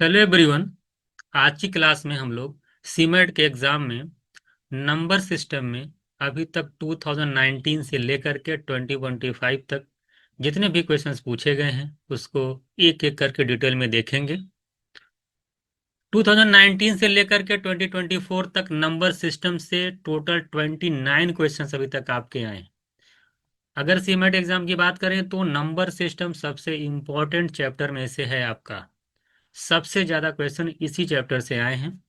Hello everyone. आज की class में हम लोग सीमेट के एग्जाम में नंबर सिस्टम में अभी तक 2019 से लेकर के 2025 तक जितने भी क्वेश्चंस पूछे गए हैं उसको एक एक करके डिटेल में देखेंगे। 2019 से लेकर के 2024 तक नंबर सिस्टम से टोटल 29 क्वेश्चंस अभी तक आपके आए हैं। अगर सीमेट एग्जाम की बात करें तो नंबर सिस्टम सबसे इम्पोर्टेंट चैप्टर में से है आपका। सबसे ज्यादा क्वेश्चन इसी चैप्टर से आए हैं।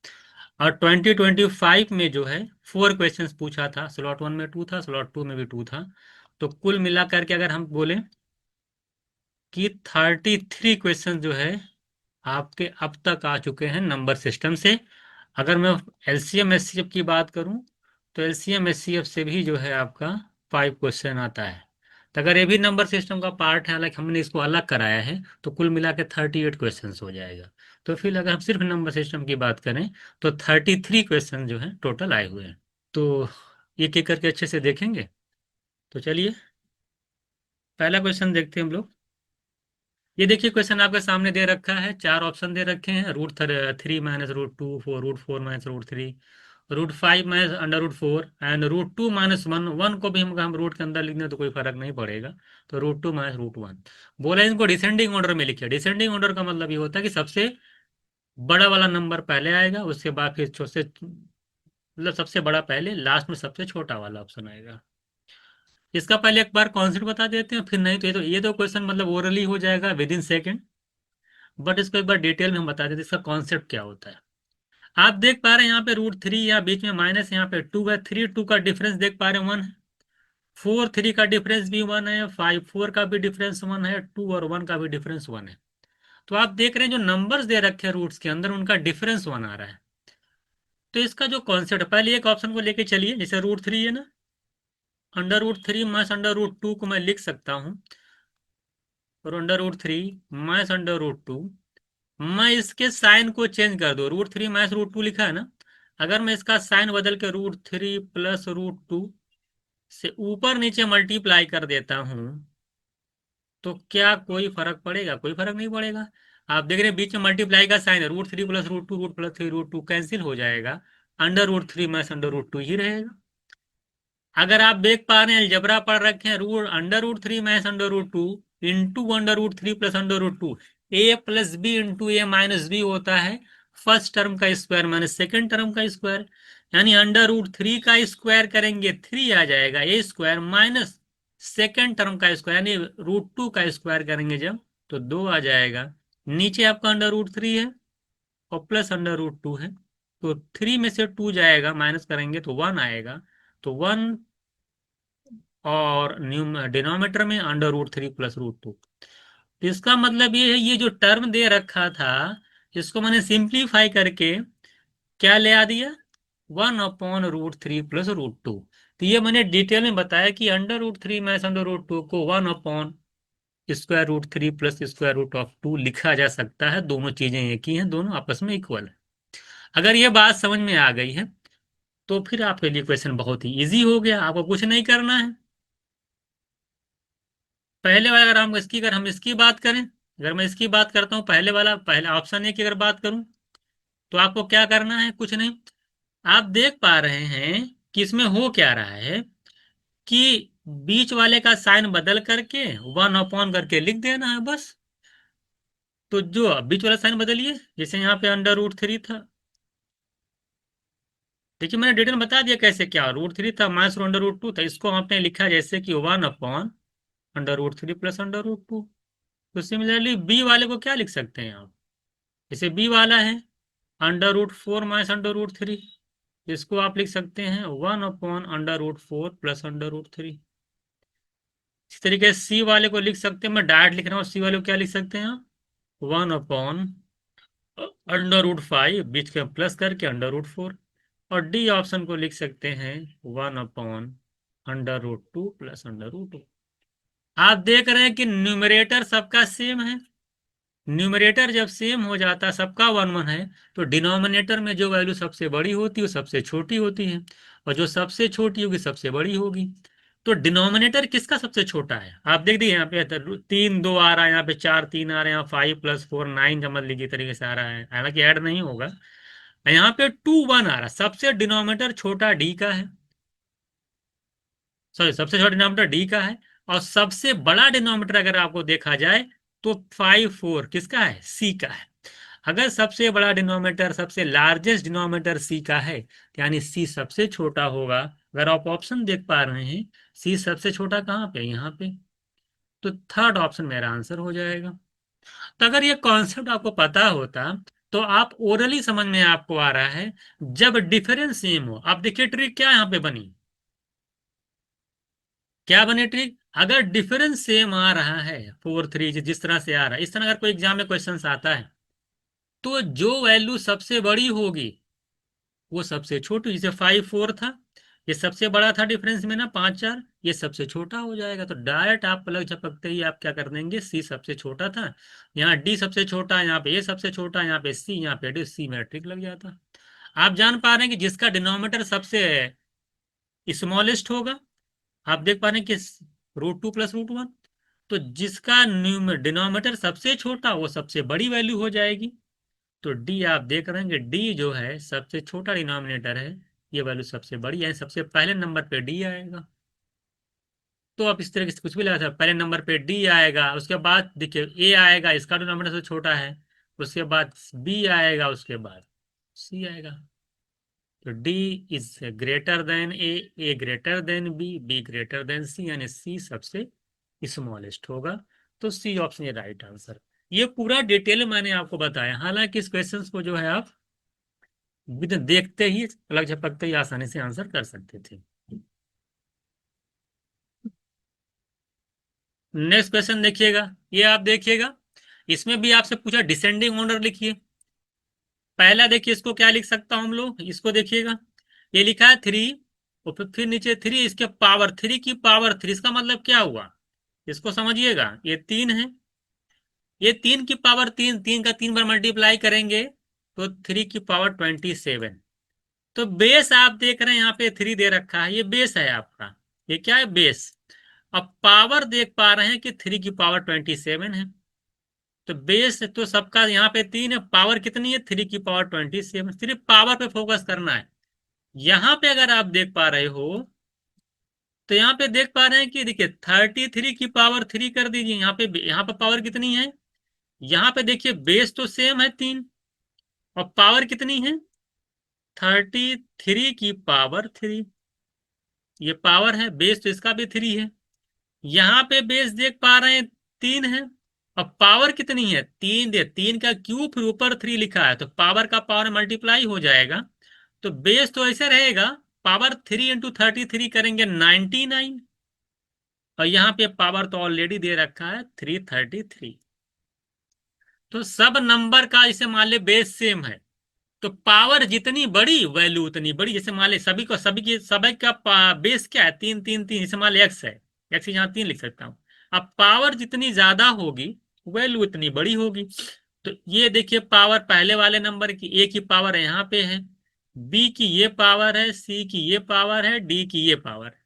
और 2025 में जो है 4 क्वेश्चंस पूछा था। स्लॉट 1 में 2 था, स्लॉट 2 में भी 2 था। तो कुल मिलाकर के अगर हम बोले कि 33 क्वेश्चन जो है आपके अब तक आ चुके हैं नंबर सिस्टम से। अगर मैं एलसीएम एचसीएफ की बात करूं तो एलसीएम एचसीएफ से भी जो है आपका 5 क्वेश्चन आता है। तो अगर ये भी नंबर सिस्टम का पार्ट है, हालांकि हमने इसको अलग कराया है, तो कुल मिला के 38 क्वेश्चन हो जाएगा। तो फिर अगर हम सिर्फ नंबर सिस्टम की बात करें तो 33 क्वेश्चन जो है टोटल आए हुए हैं। तो एक एक करके अच्छे से देखेंगे। तो चलिए पहला क्वेश्चन देखते हैं हम लोग। ये देखिए क्वेश्चन आपके सामने दे रखा है, 4 ऑप्शन दे रखे हैं। Root 3 minus root 2 4, root 4 minus root 3, root 5 minus under root 4 and root 2 - 1। 1 को भी हम रूट के अंदर लिख दें तो कोई फर्क नहीं पड़ेगा। तो रूट 2 - रूट 1 बोला। इनको डिसेंडिंग ऑर्डर में लिखिए। डिसेंडिंग ऑर्डर का मतलब ये होता है कि सबसे बड़ा वाला नंबर पहले आएगा, उसके बाद फिर छोटे, मतलब सबसे बड़ा पहले, लास्ट में सबसे छोटा वाला ऑप्शन आएगा। इसका पहले एक बार कॉन्सेप्ट बता देते हैं, फिर नहीं तो ये तो क्वेश्चन मतलब ओरली हो जाएगा विद इन सेकेंड। बट इसको एक बार डिटेल में हम बता देते हैं इसका कॉन्सेप्ट क्या होता है। आप देख पा रहे हैं यहाँ पे रूट 3, यहाँ बीच में माइनस, यहाँ पे 2 है। 3 2 का डिफरेंस देख पा रहे हैं 1 है। 4 3 का डिफरेंस भी 1 है। 5 4 का भी डिफरेंस 1 है। 2 और 1 का भी डिफरेंस 1 है। तो आप देख रहे हैं जो नंबर्स दे रखे हैं रूट्स के अंदर उनका डिफरेंस 1 आ रहा है। तो इसका जो कॉन्सेप्ट, पहले एक ऑप्शन को लेके चलिए। जैसे रूट 3 है ना, under root 3 minus under root 2 को मैं लिख सकता हूँ। और under root 3 minus under root 2, मैं इसके साइन को चेंज कर दूं। रूट 3 माइनस रूट 2 लिखा है ना, अगर मैं इसका साइन बदल के रूट 3 प्लस रूट 2 से ऊपर नीचे मल्टीप्लाई कर देता हूं तो क्या कोई फर्क पड़ेगा? कोई फर्क नहीं पड़ेगा। आप देख रहे हैं बीच में मल्टीप्लाई का साइन है। Root 3 plus root 2, root plus 3 root 2 cancel हो जाएगा। Under root 3 minus under root 2 ही रहेगा। अगर आप देख पा रहे हैं अलजेब्रा पढ़ रखे हैं, root under root 3 minus under root 2 into under root 3 plus under root 2, A plus B into A minus B होता है फर्स्ट टर्म का स्क्वायर माइनस सेकेंड टर्म का स्क्वायर। यानी अंडर रूट 3 का स्क्वायर करेंगे 3 आ जाएगा A square, minus second term का स्क्वायर यानी रूट 2 का स्क्वायर करेंगे जब, तो 2 आ जाएगा। नीचे आपका अंडर रूट 3 है और प्लस अंडर रूट 2 है, तो 3 में से 2 जाएगा, माइनस करेंगे तो 1 आएगा। तो 1, और डिनोमिनेटर में अंडर रूट 3 प्लस रूट 2। इसका मतलब ये है, ये जो टर्म दे रखा था इसको मैंने सिंप्लीफाई करके क्या ले आ दिया, 1/√3 प्लस रूट 2। तो ये मैंने डिटेल में बताया कि under root 3 minus under root 2 को 1/√3 प्लस स्क्वायर रूट ऑफ 2 लिखा जा सकता है। दोनों चीजें एक ही हैं, दोनों आपस में इक्वल है। अगर ये बात समझ में आ गई है तो फिर आपके लिए क्वेश्चन बहुत ही इजी हो गया, आपको कुछ नहीं करना है। पहले वाला, अगर हम इसकी बात करें, अगर मैं इसकी बात करता हूँ, पहले वाला, पहले ऑप्शन ए की अगर बात करूं तो आपको क्या करना है? कुछ नहीं। आप देख पा रहे हैं कि इसमें हो क्या रहा है कि बीच वाले का साइन बदल करके 1 अपॉन करके लिख देना है बस। तो जो बीच वाला साइन बदलिए, जैसे यहाँ पे अंडर रूट 3 था, देखिए मैंने डिटेल में बता दिया कैसे। क्या रूट 3 था माइनस अंडर रूट 2 था, इसको आपने लिखा जैसे कि 1/√3 प्लस अंडर रूट 2। तो सिमिलरली बी वाले को क्या लिख सकते हैं आप? जैसे बी वाला है under root 4 minus under root 3, इसको आप लिख सकते हैं 1/√4 प्लस अंडर रूट 3। इसी तरीके से सी वाले को लिख सकते हैं, मैं डायरेक्ट लिख रहा हूँ। सी वाले को क्या लिख सकते हैं आप? 1/√5, बीच के प्लस करके अंडर रूट 4। और डी ऑप्शन को लिख सकते हैं 1/√2 प्लस अंडर रूट 2। आप देख रहे हैं कि न्यूमरेटर सबका सेम है। न्यूमरेटर जब सेम हो जाता, सबका 1 1 है, तो डिनोमिनेटर में जो वैल्यू सबसे बड़ी होती है वो सबसे छोटी होती है, और जो सबसे छोटी होगी सबसे बड़ी होगी। तो डिनोमिनेटर किसका सबसे छोटा है? आप देख दीजिए यहाँ पे 3 2 आ रहा है, यहाँ पे 4 3 आ रहे हैं, यहाँ 5 + 4 9 समझ लीजिए तरीके से आ रहा है, हालांकि ऐड नहीं होगा। यहाँ पे 2 1 आ रहा है, सबसे डिनोमिनेटर छोटा डी का है, सॉरी सबसे छोटा डिनोमिनेटर डी का है। और सबसे बड़ा डिनोमिनेटर अगर आपको देखा जाए तो 5 4 किसका है? सी का है। अगर सबसे बड़ा डिनोमिनेटर, सबसे लार्जेस्ट डिनोमिनेटर सी का है, यानी सी सबसे छोटा होगा। अगर आप ऑप्शन देख पा रहे हैं, सी सबसे छोटा कहाँ पे? यहाँ पे। तो थर्ड ऑप्शन मेरा आंसर हो जाएगा। तो अगर ये कॉन्सेप्ट आपको पता होता तो आप ओरली समझ में आपको आ रहा है, जब डिफरेंस सेम हो। आप देखिए ट्रिक क्या यहाँ पे बनी, क्या बने ट्रिक? अगर डिफरेंस सेम आ रहा है 4 3, जिस तरह से आ रहा है, इस तरह अगर कोई एग्जाम में क्वेश्चन आता है, तो जो वैल्यू सबसे बड़ी होगी वो सबसे छोटी, जैसे 5 4 था, ये सबसे बड़ा था डिफरेंस में ना 5 4, ये सबसे छोटा हो जाएगा। तो डायरेक्ट आप पलक झपकते ही आप क्या कर देंगे, सी सबसे छोटा था, यहाँ डी सबसे छोटा, यहाँ पे ए सबसे छोटा, यहाँ पे सी, यहाँ पे डी, सी मैट्रिक लग जाता। आप जान पा रहे हैं कि जिसका डिनोमिनेटर सबसे स्मॉलेस्ट होगा, आप देख पा रहे हैं कि √2 + √1, तो जिसका डिनोमिनेटर सबसे छोटा वो सबसे बड़ी वैल्यू हो जाएगी। तो डी आप देख रहे हैं कि डी जो है सबसे छोटा डिनोमिनेटर है, ये वैल्यू सबसे बड़ी है, सबसे पहले नंबर पे डी आएगा। तो आप इस तरीके से कुछ भी लगा सकते, पहले नंबर पे डी आएगा, उसके बाद देखिए ए आएगा, इसका डिनोमिनेटर सबसे छोटा है, उसके बाद बी आएगा, उसके बाद सी आएगा। तो D is greater than A greater than B greater than C, यानी सी सबसे स्मॉलेस्ट होगा। तो सी ऑप्शन ये राइट आंसर। ये पूरा डिटेल मैंने आपको बताया, हालांकि इस क्वेश्चन को जो है आप विद देखते ही, पलक झपकते ही आसानी से आंसर कर सकते थे। नेक्स्ट क्वेश्चन देखिएगा, ये आप देखिएगा, इसमें भी आपसे पूछा डिसेंडिंग ऑर्डर लिखिए। पहला देखिए इसको क्या लिख सकता हूं हम लोग, इसको देखिएगा, ये लिखा है 3, और फिर नीचे 3, इसके पावर 3 इसका मतलब क्या हुआ, इसको समझिएगा। ये 3 है, ये 3 की पावर 3, 3 का 3 बार मल्टीप्लाई करेंगे तो 3 की पावर 27। तो बेस आप देख रहे हैं यहाँ पे 3 दे रखा है, ये बेस है आपका, ये क्या है? बेस। अब पावर देख पा रहे हैं कि 3 की पावर 27 है। तो बेस तो सबका यहाँ पे 3 है, पावर कितनी है? 3 की पावर 27। सिर्फ पावर पे फोकस करना है। यहाँ पे अगर आप देख पा रहे हो, तो यहाँ पे देख पा रहे हैं कि देखिए 33 की पावर 3 कर दीजिए, यहाँ पे पावर कितनी है? यहाँ पे देखिए बेस तो सेम है 3, और पावर कितनी है? 33 की पावर 3, ये पावर है, बेस तो इसका भी 3 है। यहाँ पे बेस देख पा रहे हैं 3 है, अब पावर कितनी है? 3 दे, 3 का क्यूब, फिर ऊपर 3 लिखा है, तो पावर का पावर मल्टीप्लाई हो जाएगा। तो बेस तो ऐसे रहेगा, पावर 3 × 33 करेंगे 99, और यहाँ पे पावर तो ऑलरेडी दे रखा है 333। तो सब नंबर का जैसे मान ले बेस सेम है, तो पावर जितनी बड़ी वैल्यू उतनी बड़ी। जैसे मान ले सभी को, सभी का बेस क्या है? 3 3 3, जैसे मान ले एक्स है, एक्स यहाँ 3 लिख सकता हूँ। अब पावर जितनी ज्यादा होगी वैल्यू उतनी बड़ी होगी। तो ये देखिए पावर पहले वाले नंबर की, ए की पावर यहाँ पे है, बी की ये पावर है, सी की ये पावर है, डी की ये पावर है।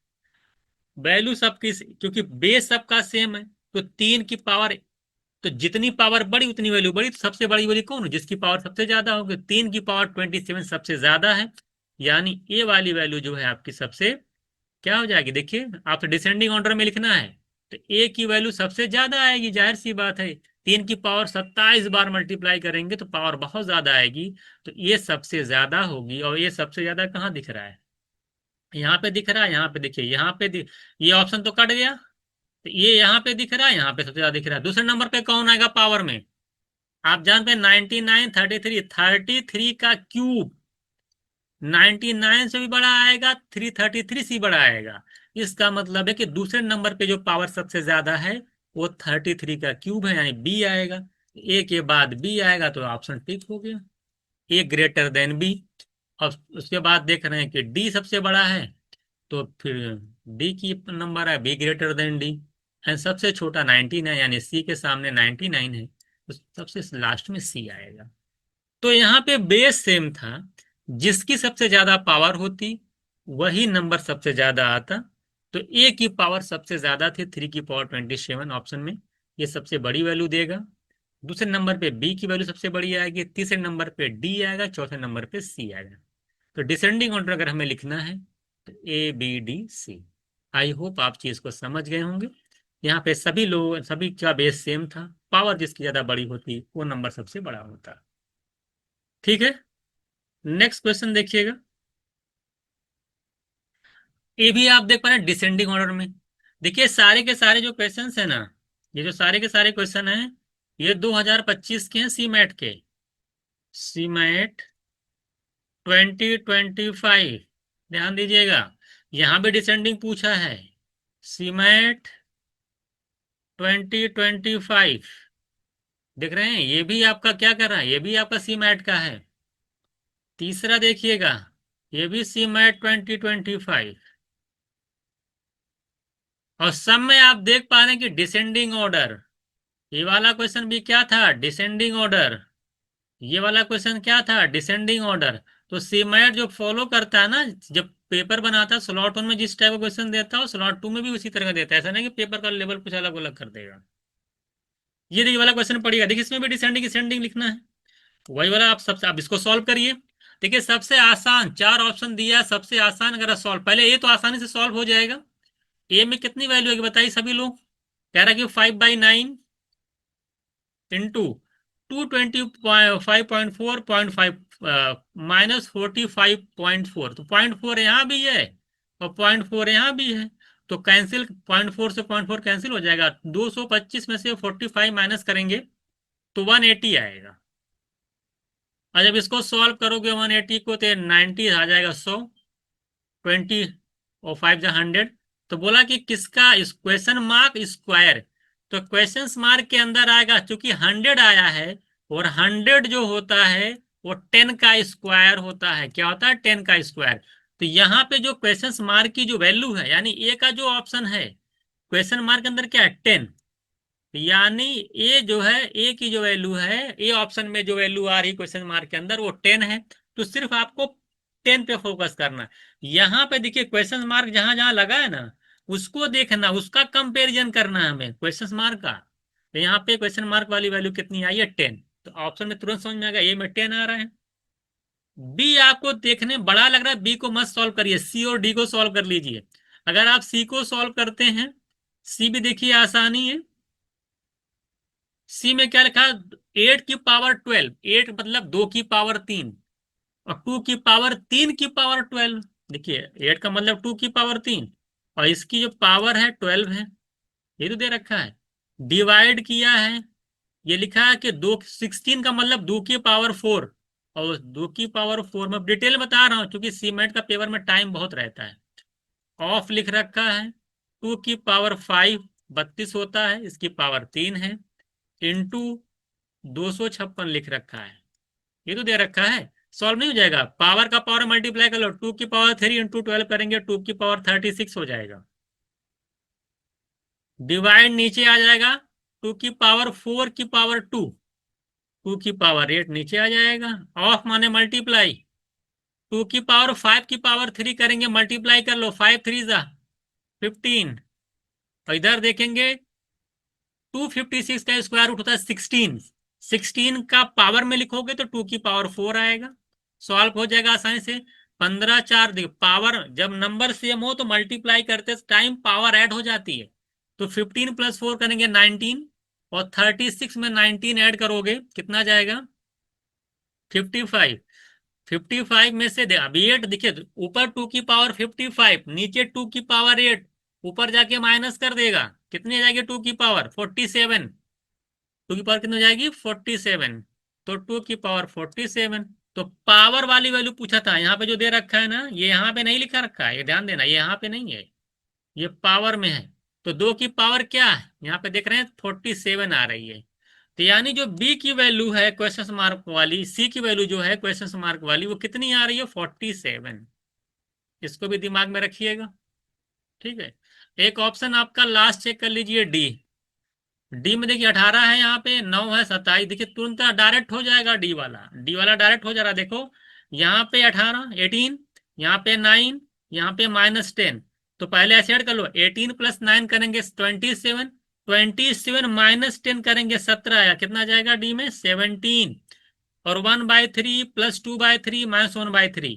वैल्यू सबकी, क्योंकि बेस सबका सेम है, तो 3 की पावर, तो जितनी पावर बड़ी उतनी वैल्यू बड़ी। तो सबसे बड़ी वैल्यू कौन है? जिसकी पावर सबसे ज्यादा होगी। 3 की पावर 27 सबसे ज्यादा है, यानी ए वाली वैल्यू जो है आपकी सबसे क्या हो जाएगी? देखिए आप तो डिसेंडिंग ऑर्डर में लिखना है, तो ए की वैल्यू सबसे ज्यादा आएगी, जाहिर सी बात है। 3 की पावर 27 बार मल्टीप्लाई करेंगे तो पावर बहुत ज्यादा आएगी, तो ये सबसे ज्यादा होगी। और ये सबसे ज्यादा कहाँ दिख रहा है? यहाँ पे दिख रहा है, यहाँ पे देखिए, ये ऑप्शन तो कट गया, तो ये यहाँ पे दिख रहा है, यहाँ पे सबसे ज्यादा दिख रहा है। दूसरे नंबर पे कौन आएगा पावर में? आप जानते हैं 99 33 99 से भी बड़ा आएगा, 333 से बड़ा आएगा। इसका मतलब है कि दूसरे नंबर पे जो पावर सबसे ज्यादा है वो 33 का क्यूब है, यानी बी आएगा। ए के बाद बी आएगा, तो ऑप्शन टिक हो गया, ए ग्रेटर देन बी। और उसके बाद देख रहे हैं कि डी सबसे बड़ा है, तो फिर डी की नंबर है B greater than D, and सबसे छोटा 19 है, यानी सी के सामने 99 है, तो सबसे लास्ट में सी आएगा। तो यहाँ पे बेस सेम था, जिसकी सबसे ज्यादा पावर होती वही नंबर सबसे ज्यादा आता। तो ए की पावर सबसे ज्यादा थी 3 की पावर 27 ऑप्शन में, ये सबसे बड़ी वैल्यू देगा। दूसरे नंबर पे बी की वैल्यू सबसे बड़ी आएगी, तीसरे नंबर पे डी आएगा, चौथे नंबर पे सी आएगा। तो डिसेंडिंग ऑर्डर अगर हमें लिखना है तो A B D C. I hope आप चीज को समझ गए होंगे। यहाँ पे सभी लोग, सभी का बेस सेम था, पावर जिसकी ज्यादा बड़ी होती वो नंबर सबसे बड़ा होता। ठीक है, नेक्स्ट क्वेश्चन देखिएगा। ये भी आप देख पा रहे हैं डिसेंडिंग ऑर्डर में। देखिए सारे के सारे जो क्वेश्चन है ना, ये जो सारे के सारे क्वेश्चन हैं, ये 2025 के हैं, सी मैट के। सी मैट 2025, ध्यान दीजिएगा, यहां भी डिसेंडिंग पूछा है। सी मैट 2025, देख रहे हैं, ये भी आपका क्या कर रहा है, ये भी आपका सी मैट का है। तीसरा देखिएगा, ये भी सी मैट 2025। और सब में आप देख पा रहे हैं कि डिसेंडिंग ऑर्डर। ये वाला क्वेश्चन भी क्या था, डिसेंडिंग ऑर्डर। ये वाला क्वेश्चन क्या था, डिसेंडिंग ऑर्डर। तो सीमैट जो फॉलो करता है ना, जब पेपर बनाता है स्लॉट 1 में जिस टाइप का क्वेश्चन देता है, स्लॉट 2 में भी उसी तरह का देता है। ऐसा नहीं कि पेपर का लेवल कुछ अलग अलग कर देगा। ये देखिए वाला क्वेश्चन पड़ेगा, देखिए इसमें भी डिसेंडिंग डिसेंडिंग लिखना है, वही वाला। आप सबसे, आप इसको सॉल्व करिए। देखिए सबसे आसान, चार ऑप्शन दिया है, सबसे आसान अगर सॉल्व, पहले ये तो आसानी से सॉल्व हो जाएगा। ए में कितनी वैल्यू है बताइए सभी लोग। कह रहा है कि 5/9 इंटू 225.4.5 -45.4, तो 0.4 यहाँ भी है और 0.4 यहाँ भी है। तो कैंसिल, 0.4 से 0.4 कैंसिल हो जाएगा। 225 में से 45 माइनस करेंगे तो 180 आएगा। और जब इसको सॉल्व करोगे 180 को तो 90 आ जाएगा, 100, 20 और 5 जा 100। तो बोला कि किसका, इस क्वेश्चन मार्क स्क्वायर। तो क्वेश्चन मार्क के अंदर आएगा, क्योंकि 100 आया है, और 100 जो होता है वो 10 का स्क्वायर होता है। क्या होता है, 10 का स्क्वायर। तो यहाँ पे जो क्वेश्चन मार्क की जो वैल्यू है, यानी ए का जो ऑप्शन है क्वेश्चन मार्क के अंदर क्या है, 10। यानी ए जो है, ए की जो वैल्यू है, ए ऑप्शन में जो वैल्यू आ रही क्वेश्चन मार्क के अंदर वो 10 है। तो सिर्फ आपको 10 पे फोकस करना है। यहाँ पे देखिए क्वेश्चन मार्क जहां जहां लगा है ना, उसको देखना, उसका कंपेरिजन करना है हमें क्वेश्चन मार्क का। तो यहाँ पे क्वेश्चन मार्क वाली वैल्यू कितनी आई है, 10। तो ऑप्शन में तुरंत समझ में आएगा, ए में 10 आ रहा है। बी आपको देखने बड़ा लग रहा है, बी को मत सॉल्व करिए, सी और डी को सॉल्व कर लीजिए। अगर आप सी को सॉल्व करते हैं, सी भी देखिए आसानी है। सी में क्या लिखा है, 8 की पावर 12, 8 मतलब 2 की पावर 3, और 2 की पावर 3 की पावर 12। देखिए 8 का मतलब 2 की पावर 3, और इसकी जो पावर है 12 है, ये तो दे रखा है। डिवाइड किया है, ये लिखा है कि 16 का मतलब 2 की पावर 4, और 2 की पावर 4 में डिटेल बता रहा हूँ क्योंकि सीमेंट का पेपर में टाइम बहुत रहता है। ऑफ लिख रखा है, 2 की पावर 5 32 होता है, इसकी पावर 3 है, इंटू 256 लिख रखा है, ये तो दे रखा है। सॉल्व नहीं हो जाएगा, पावर का पावर मल्टीप्लाई कर लो, 2 की पावर 3 इंटू 12 करेंगे 2 की पावर 36 हो जाएगा। डिवाइड नीचे आ जाएगा, 2 की पावर 4 की पावर 2, 2 की पावर 8 नीचे आ जाएगा। ऑफ माने मल्टीप्लाई, 2 की पावर 5 की पावर 3 करेंगे, मल्टीप्लाई कर लो, 5 3 जा 15। और इधर देखेंगे 256 का स्क्वायर रूट होता है 16, 16 का पावर में लिखोगे तो 2 की पावर 4 आएगा। सॉल्व हो जाएगा आसानी से। 15 4 देखो, पावर जब नंबर सेम हो तो मल्टीप्लाई करते टाइम पावर ऐड हो जाती है। तो 15 + 4 करेंगे 19, और 36 में 19 ऐड करोगे कितना जाएगा, 55। 55 में से अभी 8 देखिए, ऊपर 2 की पावर 55, नीचे 2 की पावर 8, ऊपर जाके माइनस कर देगा, कितनी आ जाएगी 2 की पावर 47। 2 की पावर कितनी हो जाएगी, 47। तो 2 की पावर 47। तो पावर वाली वैल्यू पूछा था, यहाँ पे जो दे रखा है ना, ये यहाँ पे नहीं लिखा रखा है, ये ध्यान देना, ये यहाँ पे नहीं है, ये पावर में है। तो 2 की पावर क्या है, यहाँ पे देख रहे हैं 47 आ रही है। तो यानी जो बी की वैल्यू है क्वेश्चन मार्क वाली, सी की वैल्यू जो है क्वेश्चन मार्क वाली, वो कितनी आ रही है, 47। इसको भी दिमाग में रखिएगा। ठीक है, एक ऑप्शन आपका लास्ट चेक कर लीजिए, डी। डी में देखिए 18 है, यहाँ पे 9 है, 27। देखिए तुरंत डायरेक्ट हो जाएगा, डी वाला डायरेक्ट हो जा रहा है। देखो यहाँ पे 18 18, यहाँ पे 9, यहाँ पे -10, तो पहले ऐसे ऐड कर लो, 18 + 9 करेंगे 27, 27 - 10 करेंगे 17 आया, कितना जाएगा डी में 17। और 1/3 +2/3 -1/3,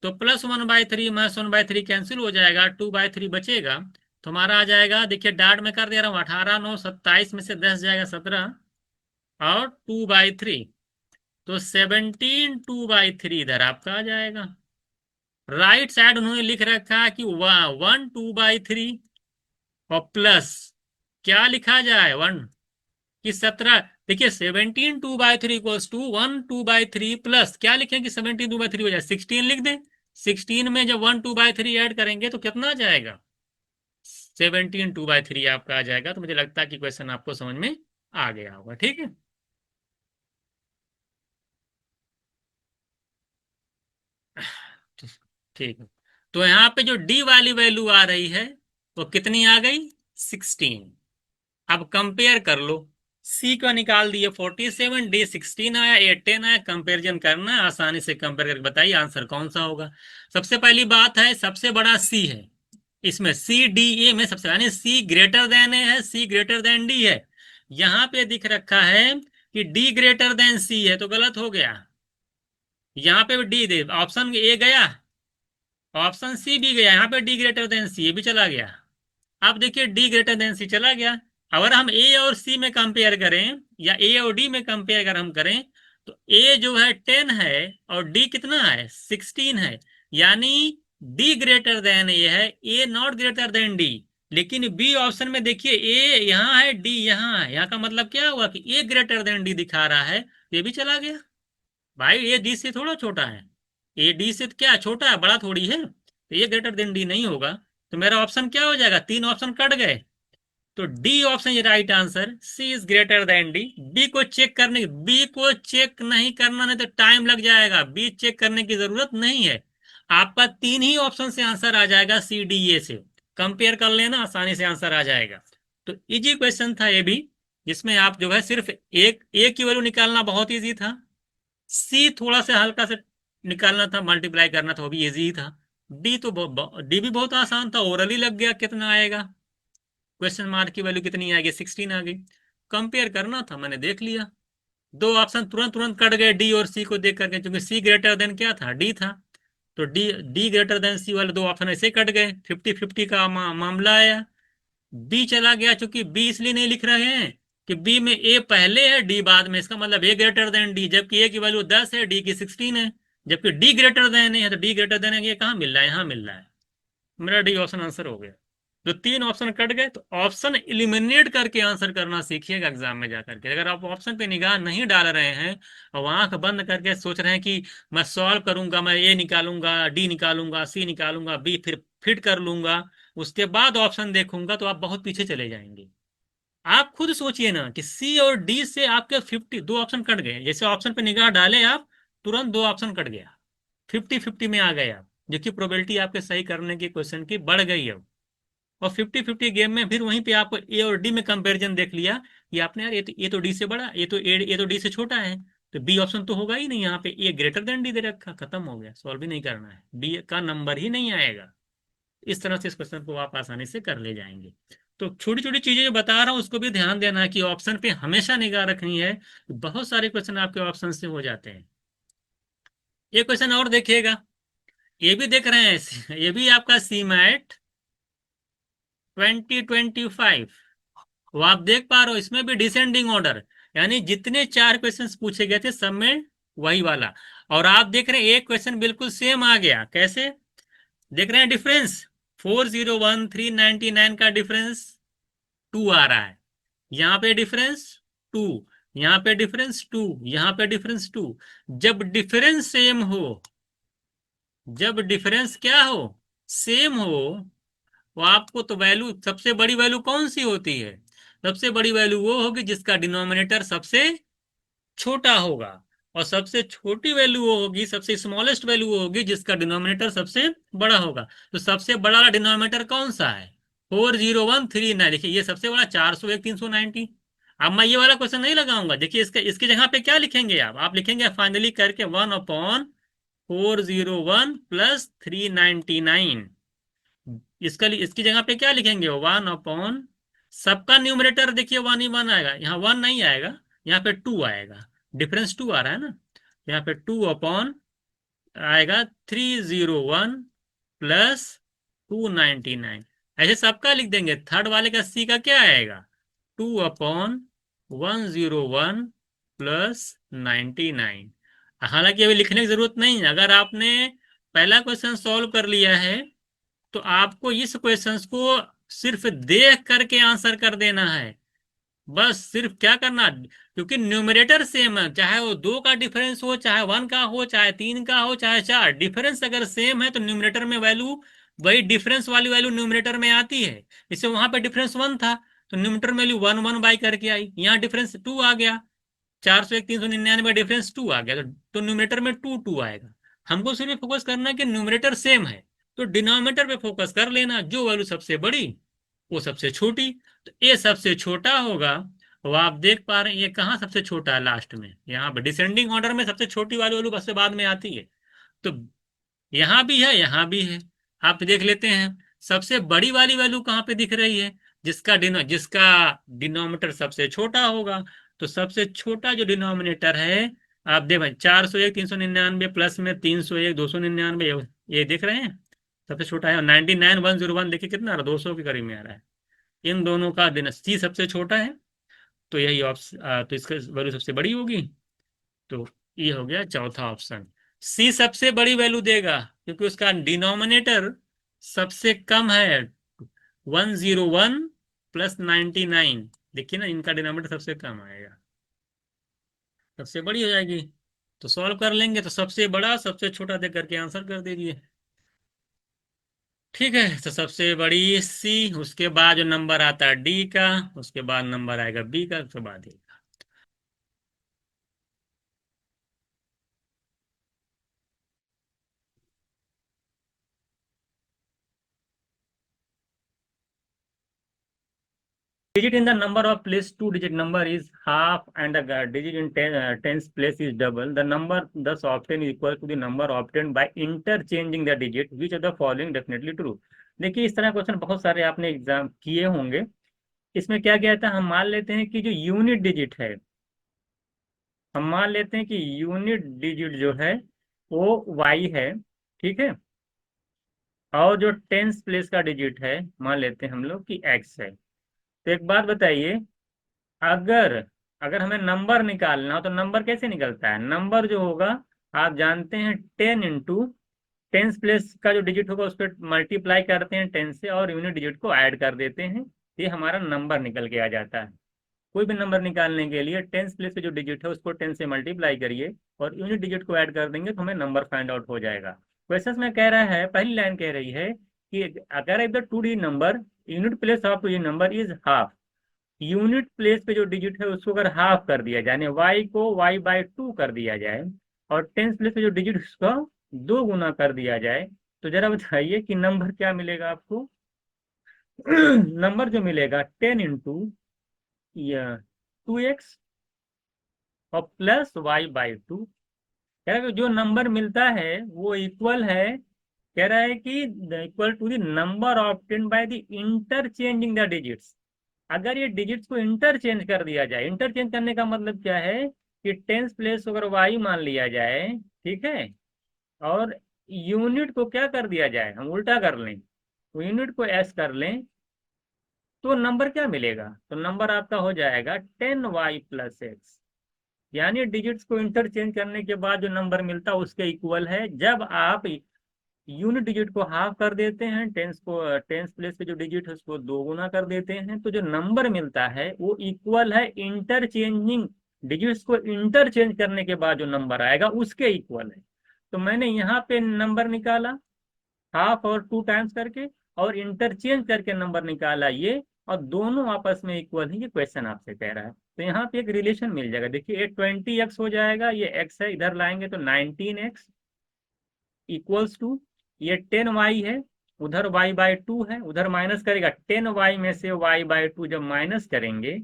तो +1/3 -1/3 कैंसिल हो जाएगा, 2/3 बचेगा। तो हमारा आ जाएगा, देखिए डार्ट में कर दे रहा हूँ, 18 9 27 में से 10 जाएगा 17 और 2/3, तो 17 2/3 इधर आपका आ जाएगा। राइट साइड उन्होंने लिख रखा है कि 1 2/3 और प्लस क्या लिखा जाए 1 कि 17। देखिए 17 2/3 इक्वल्स टू 1 2/3 प्लस क्या लिखें कि 17 2/3 हो जाए 16 लिख दे। 16 में जब 1 2/3 ऐड करेंगे तो कितना आ जाएगा, 17 2/3 आपका आ जाएगा। तो मुझे लगता है कि क्वेश्चन आपको समझ में आ गया होगा, ठीक है। ठीक है, तो यहाँ पे जो डी वाली वैल्यू आ रही है वो कितनी आ गई 16। अब कंपेयर कर लो, सी का निकाल दिए 47, डी 16 आया, ए 10 आया, कंपेरिजन करना है, आसानी से कंपेयर करके बताइए आंसर कौन सा होगा। सबसे पहली बात है सबसे बड़ा सी है, इसमें सी डी ए में सबसे, यानी सी ग्रेटर देन ए है, सी ग्रेटर देन डी है। यहां पे दिख रखा है कि डी ग्रेटर देन सी है, तो गलत हो गया। यहाँ पे भी डी दे, ऑप्शन ए गया, ऑप्शन सी भी गया, यहाँ पे डी ग्रेटर देन सी ये भी चला गया। अब देखिए डी ग्रेटर देन सी चला गया। अगर हम ए और सी में कंपेयर करें या ए और डी में कंपेयर अगर हम करें, तो ए जो है 10 है और डी कितना है 16 है, यानी डी ग्रेटर देन ए है, ए नॉट ग्रेटर देन डी। लेकिन बी ऑप्शन में देखिए ए यहाँ है डी यहाँ है, यहाँ का मतलब क्या हुआ कि ए ग्रेटर देन डी दिखा रहा है, ये भी चला गया। भाई ये डी से थोड़ा छोटा है, ए डी से क्या छोटा है, बड़ा थोड़ी है, तो ये ग्रेटर देन डी नहीं होगा। तो मेरा ऑप्शन क्या हो जाएगा, तीन ऑप्शन कट गए, तो डी ऑप्शन ये right answer, C is greater than D. B को चेक नहीं करना, नहीं तो टाइम लग जाएगा, बी चेक करने की जरूरत नहीं है। आपका तीन ही ऑप्शन से आंसर आ जाएगा, सी डी ए से कंपेयर कर लेना, आसानी से आंसर आ जाएगा। तो इजी क्वेश्चन था ये भी, जिसमें आप जो है सिर्फ एक एक की वैल्यू निकालना बहुत इजी था, सी थोड़ा सा हल्का से निकालना था, मल्टीप्लाई करना था, वो भी इजी था। डी तो डी भी बहुत आसान था, ओरली लग गया कितना आएगा, क्वेश्चन मार्क की वैल्यू कितनी आएगी 16 आ गई। कंपेयर करना था मैंने देख लिया, दो ऑप्शन तुरंत तुरंत कट गए डी और सी को देख करके, क्योंकि सी ग्रेटर देन क्या था डी था, तो डी डी ग्रेटर देन सी वाले दो ऑप्शन ऐसे कट गए, 50-50 का मामला आया। बी चला गया, चूंकि बी इसलिए नहीं लिख रहे हैं कि बी में ए पहले है डी बाद में, इसका मतलब ए ग्रेटर देन डी, जबकि ए की वैल्यू 10 है डी की 16 है, जबकि डी ग्रेटर देन है, तो डी ग्रेटर देन है ये कहाँ मिल रहा है, यहाँ मिल रहा है। मेरा डी ऑप्शन आंसर हो गया। तो तीन ऑप्शन कट गए, तो ऑप्शन इलिमिनेट करके आंसर करना सीखिएगा एग्जाम में जाकर के। अगर आप ऑप्शन पे निगाह नहीं डाल रहे हैं और आंख बंद करके सोच रहे हैं कि मैं सॉल्व करूंगा, मैं ए निकालूंगा, डी निकालूंगा, सी निकालूंगा, बी फिर फिट कर लूंगा, उसके बाद ऑप्शन देखूंगा, तो आप बहुत पीछे चले जाएंगे। आप खुद सोचिए ना कि सी और डी से आपके 50 दो ऑप्शन कट गए, जैसे ऑप्शन पे निगाह डाले आप, तुरंत दो ऑप्शन कट गया, 50-50 में आ गए आप, जो कि प्रोबेबिलिटी आपके सही करने की क्वेश्चन की बढ़ गई है। और 50-50 गेम में फिर वहीं पे आप ए और डी में कंपैरिजन देख लिया कि आपने यार ये तो डी से बड़ा, ये तो डी से छोटा है, तो बी ऑप्शन तो होगा ही नहीं, यहाँ पे ए ग्रेटर देन डी दे रखा, खत्म हो गया, सॉल्व भी नहीं करना है, बी का नंबर ही नहीं आएगा। इस तरह से इस क्वेश्चन को आप आसानी से कर ले जाएंगे। तो छोटी छोटी चीजें जो बता रहा हूँ उसको भी ध्यान देना है कि ऑप्शन पे हमेशा निगाह रखनी है, बहुत सारे क्वेश्चन आपके ऑप्शन से हो जाते हैं। ये क्वेश्चन और देखिएगा, ये भी देख रहे हैं ये भी आपका सी मैट 2025, वो आप देख पा रहे हो, इसमें भी डिसेंडिंग ऑर्डर, यानी जितने चार क्वेश्चंस पूछे गए थे सब में वही वाला। और आप देख रहे हैं एक क्वेश्चन बिल्कुल सेम आ गया, कैसे देख रहे हैं डिफरेंस, 401 399 का डिफरेंस 2 आ रहा है, यहाँ पे डिफरेंस 2, यहाँ पे डिफरेंस 2, यहाँ पे डिफरेंस 2। जब डिफरेंस सेम हो, जब डिफरेंस क्या हो सेम हो, वो आपको तो वैल्यू, सबसे बड़ी वैल्यू कौन सी होती है, सबसे बड़ी वैल्यू वो होगी जिसका डिनोमिनेटर सबसे छोटा होगा, और सबसे छोटी वैल्यू वो होगी, सबसे स्मॉलेस्ट वैल्यू वो होगी जिसका डिनोमिनेटर सबसे बड़ा होगा। तो सबसे बड़ा डिनोमिनेटर कौन सा है 40139, देखिए ये सबसे बड़ा 401 390। अब मैं ये वाला क्वेश्चन नहीं लगाऊंगा, देखिए इसके इसकी जगह पे क्या लिखेंगे आप लिखेंगे फाइनली करके 1/401 + 399, इसकी जगह पे क्या लिखेंगे, 1 अपॉन, सबका न्यूमरेटर देखिए 1 ही 1 आएगा, यहाँ 1 नहीं आएगा, यहाँ पे 2 आएगा, डिफरेंस 2 आ रहा है ना, यहाँ पे 2 अपॉन आएगा 301 प्लस 299, ऐसे सबका लिख देंगे। थर्ड वाले का सी का क्या आएगा, 2 अपॉन 101 प्लस 99। हालांकि अभी लिखने की जरूरत नहीं है, अगर आपने पहला क्वेश्चन सॉल्व कर लिया है तो आपको इस क्वेश्चंस को सिर्फ देख करके आंसर कर देना है। बस सिर्फ क्या करना, क्योंकि न्यूमरेटर सेम है, चाहे वो 2 का डिफरेंस हो, चाहे 1 का हो, चाहे 3 का हो, चाहे 4, डिफरेंस अगर सेम है तो न्यूमरेटर में वैल्यू, वही डिफरेंस वाली वैल्यू न्यूमरेटर में आती है। इससे वहां पे डिफरेंस 1 था तो न्यूमरेटर में वैल्यू 1 1 बाई करके आई, यहाँ डिफरेंस 2 आ गया, 401 399 का डिफरेंस 2 आ गया, तो न्यूमरेटर में 2 2 आएगा। हमको सिर्फ फोकस करना है कि न्यूमरेटर सेम है, तो डिनोमिनेटर पे फोकस कर लेना, जो वैल्यू सबसे बड़ी वो सबसे छोटी। तो ये सबसे छोटा होगा, वो आप देख पा रहे हैं, ये कहाँ सबसे छोटा है, लास्ट में, यहाँ पर डिसेंडिंग ऑर्डर में सबसे छोटी वाली वैल्यू बस से बाद में आती है। तो यहाँ भी है, यहाँ भी है, आप देख लेते हैं सबसे बड़ी वाली वैल्यू कहाँ पे दिख रही है, जिसका डिनोमिनेटर सबसे छोटा होगा। तो सबसे छोटा जो डिनोमिनेटर है, आप देख 401 399 प्लस में 301 299, ये देख रहे हैं सबसे छोटा है। और 99 101 देखिए कितना आ रहा है, 200 के करीब में आ रहा है। इन दोनों का दिन सी सबसे छोटा है, तो यही ऑप्शन, तो इसका वैल्यू सबसे बड़ी होगी। तो ये हो गया चौथा ऑप्शन, सी सबसे बड़ी वैल्यू देगा, क्योंकि उसका डिनोमिनेटर सबसे कम है, 101 प्लस 99, देखिए ना, इनका डिनोमिनेटर सबसे कम आएगा, सबसे बड़ी हो जाएगी। तो सॉल्व कर लेंगे तो सबसे बड़ा सबसे छोटा देख करके आंसर कर दीजिए। ठीक है, तो सबसे बड़ी सी, उसके बाद जो नंबर आता है डी का, उसके बाद नंबर आएगा बी का, उसके बाद ए। Digit in the number of place, two-digit number is half, and the digit in tens place is double. The number thus obtained is equal to the number obtained by interchanging the digit. Which of the following definitely true? देखिए, इस तरह question बहुत सारे आपने exam किए होंगे। इसमें क्या किया था, हम मान लेते हैं कि जो यूनिट डिजिट है, हम मान लेते हैं कि यूनिट डिजिट जो है वो वाई है, ठीक है, और जो टेंस प्लेस का डिजिट है मान लेते हैं हम लोग कि एक्स है। तो एक बात बताइए, अगर अगर हमें नंबर निकालना हो तो नंबर कैसे निकलता है, नंबर जो होगा आप जानते हैं 10 इंटू टेंस प्लेस का जो डिजिट होगा उस पर मल्टीप्लाई करते हैं 10 से, और यूनिट डिजिट को ऐड कर देते हैं, ये हमारा नंबर निकल के आ जाता है। कोई भी नंबर निकालने के लिए टेंस प्लेस पे जो डिजिट है उसको 10 से मल्टीप्लाई करिए और यूनिट डिजिट को ऐड कर देंगे तो हमें नंबर फाइंड आउट हो जाएगा। क्वेश्चन में कह रहा है, पहली लाइन कह रही है कि अगर if the two D number unit place of ये number is half, unit place पे जो डिजिट है उसको अगर हाफ कर दिया जाए, यानी वाई को y/2 कर दिया जाए, और टेंस प्लेस पे जो डिजिट उसका 2 गुना कर दिया जाए, तो जरा बताइए कि नंबर क्या मिलेगा आपको। नंबर जो मिलेगा 10 इंटू 2x और प्लस y/2। कह रहा है कि जो नंबर मिलता है वो इक्वल है, कह रहा है कि equal to the number obtained by the interchanging the digits. अगर ये डिजिट्स को इंटरचेंज कर दिया जाए, इंटरचेंज करने का मतलब क्या है कि टेंस प्लेस अगर वाई मान लिया जाए, ठीक है, और यूनिट को क्या कर दिया जाए, हम उल्टा कर लें, तो यूनिट को एस कर लें, तो नंबर क्या मिलेगा, तो नंबर आपका हो जाएगा 10y+x। यानी डिजिट्स को इंटरचेंज करने के बाद जो नंबर मिलता है उसके इक्वल है। जब आप यूनिट डिजिट को हाफ कर देते हैं, टेंस प्लेस पे जो डिजिट है उसको 2 गुना कर देते हैं, तो जो नंबर मिलता है वो इक्वल है इंटरचेंजिंग, डिजिट्स को इंटरचेंज करने के बाद जो नंबर आएगा उसके इक्वल है। तो मैंने यहाँ पे नंबर निकाला हाफ और 2 टाइम्स करके, और इंटरचेंज करके नंबर निकाला ये, और दोनों आपस में इक्वल है, ये क्वेश्चन आपसे कह रहा है। तो यहाँ पे एक रिलेशन मिल जाएगा, देखिए ये 20x हो जाएगा, ये x है, इधर लाएंगे तो 19x इक्वल्स टू ये 10y है, उधर y/2 है, उधर माइनस करेगा 10y में से y/2 जब माइनस करेंगे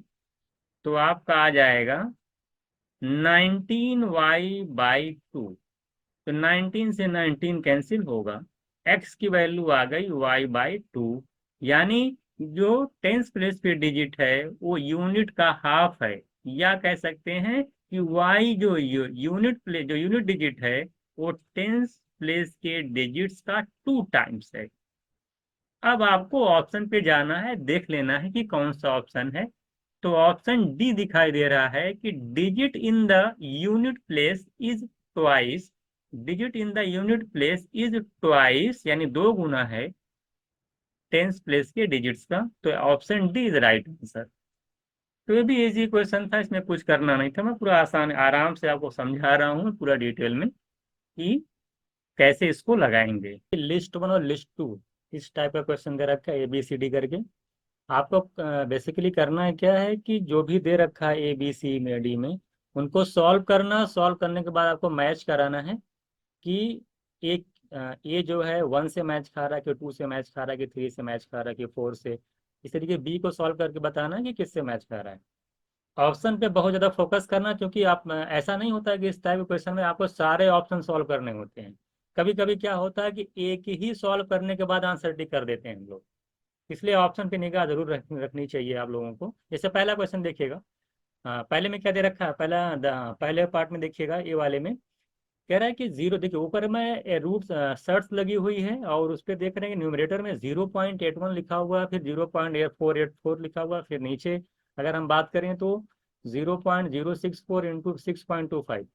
तो आपका आ जाएगा 19y/2। तो 19 से 19 कैंसिल होगा, x की वैल्यू आ गई y/2, यानी जो टेंस प्लेस पे डिजिट है वो यूनिट का हाफ है, या कह सकते हैं कि y जो यूनिट डिजिट है वो टेंस प्लेस के डिजिट्स का 2 टाइम्स है। अब आपको ऑप्शन पे जाना है, देख लेना है कि कौन सा ऑप्शन है। तो ऑप्शन डी दिखाई दे रहा है कि digit in the unit place is twice, digit in the unit place is twice, यानी 2 गुना है टेंस प्लेस के डिजिट्स का। तो option D is right answer. तो ये भी इजी क्वेश्चन था, इसमें कुछ करना नहीं था, मैं पूरा आसान आराम से आपको समझा रहा हूँ पूरा डिटेल में कि कैसे इसको लगाएंगे। लिस्ट 1 और लिस्ट 2 इस टाइप का क्वेश्चन दे रखा है, ABCD करके। आपको बेसिकली करना है क्या है कि जो भी दे रखा है ABC में डी में, उनको सॉल्व करना, सॉल्व करने के बाद आपको मैच कराना है कि एक ए जो है 1 से मैच खा रहा है, कि 2 से मैच खा रहा है, कि 3 से मैच खा रहा है, कि 4 से। इस तरीके बी को सॉल्व करके बताना है कि किससे मैच खा रहा है। ऑप्शन पे बहुत ज़्यादा फोकस करना, क्योंकि आप ऐसा नहीं होता है कि इस टाइप के क्वेश्चन में आपको सारे ऑप्शन सॉल्व करने होते हैं। कभी कभी क्या होता है कि एक ही सॉल्व करने के बाद आंसर टिक कर देते हैं हम लोग। इसलिए ऑप्शन पे निगाह जरूर रखनी चाहिए आप लोगों को। जैसे पहला क्वेश्चन देखिएगा। हाँ, पहले में क्या दे रखा है, पहले पार्ट में देखिएगा, ए वाले में कह रहा है कि जीरो, देखिए ऊपर में रूट शर्ट्स लगी हुई है और उस पर देख रहे हैं कि न्यूमरेटर में 0.81 लिखा हुआ है, फिर 0.484 लिखा हुआ है, फिर नीचे अगर हम बात करें तो 0.064 इंटू 6.25।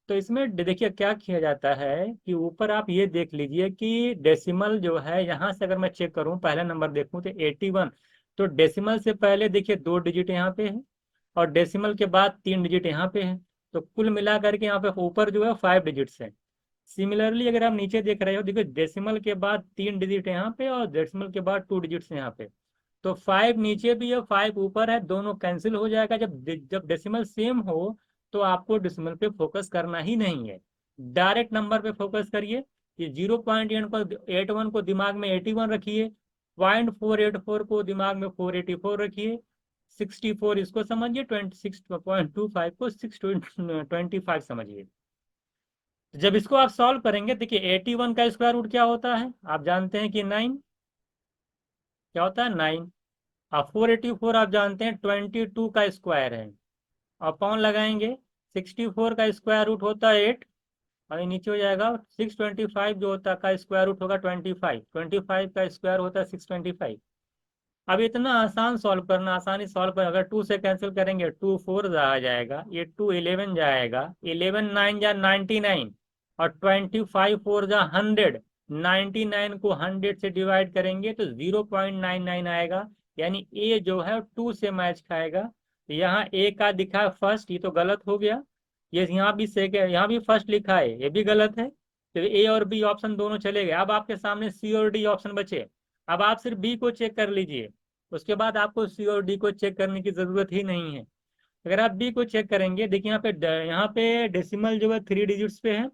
तो इसमें देखिए क्या किया जाता है कि ऊपर आप ये देख लीजिए कि डेसिमल जो है, यहाँ से अगर मैं चेक करूँ पहला नंबर देखूँ तो 81, तो डेसिमल से पहले देखिए 2 डिजिट यहाँ पे है और डेसिमल के बाद 3 डिजिट यहाँ पे है। तो कुल मिला करके यहाँ पे ऊपर जो है 5 डिजिट्स है। सिमिलरली अगर आप नीचे देख रहे हो, देखो डेसिमल के बाद 3 डिजिट यहाँ पे और डेसिमल के बाद 2 डिजिट्स यहाँ पे। तो 5 नीचे भी है, 5 ऊपर है, दोनों कैंसिल हो जाएगा। जब डेसिमल सेम हो तो आपको डेसिमल पे फोकस करना ही नहीं है, डायरेक्ट नंबर पे फोकस करिए। ये 0.81 को दिमाग में 81 रखिए, 0.484 को दिमाग में 484 रखिए, 64 इसको समझिए, 26.25 को 625 समझिए। जब इसको आप सॉल्व करेंगे, देखिए 81 का स्क्वायर रूट क्या होता है, आप जानते हैं कि 9, क्या होता है 9। अब 484 आप जानते हैं 22 का स्क्वायर है, अपॉन लगाएंगे 64 का स्क्वायर रूट होता है 8, और ये नीचे हो जाएगा 625 जो होता है का स्क्वायर रूट होगा 25, 25 का स्क्वायर होता है 625। अब इतना आसान सॉल्व करना, आसानी सॉल्व कर, अगर 2 से कैंसिल करेंगे 2 4 आ जाएगा, ये 2 11 जाएगा, 11 9 जा 99, और 25 4 जा 100, 99 को 100 से डिवाइड करेंगे तो 0.99 आएगा, यानी ए जो है 2 से मैच खाएगा। तो यहाँ ए का दिखा है फर्स्ट, ये तो गलत हो गया। ये यहाँ भी सेकेंड, यहाँ भी फर्स्ट लिखा है, ये भी गलत है। तो ए और बी ऑप्शन दोनों चले गए। अब आपके सामने सी और डी ऑप्शन बचे। अब आप सिर्फ बी को चेक कर लीजिए, उसके बाद आपको सी और डी को चेक करने की जरूरत ही नहीं है। अगर आप बी को चेक करेंगे, देखिए यहाँ पे डेसिमल जो है 3 डिजिट्स पे है,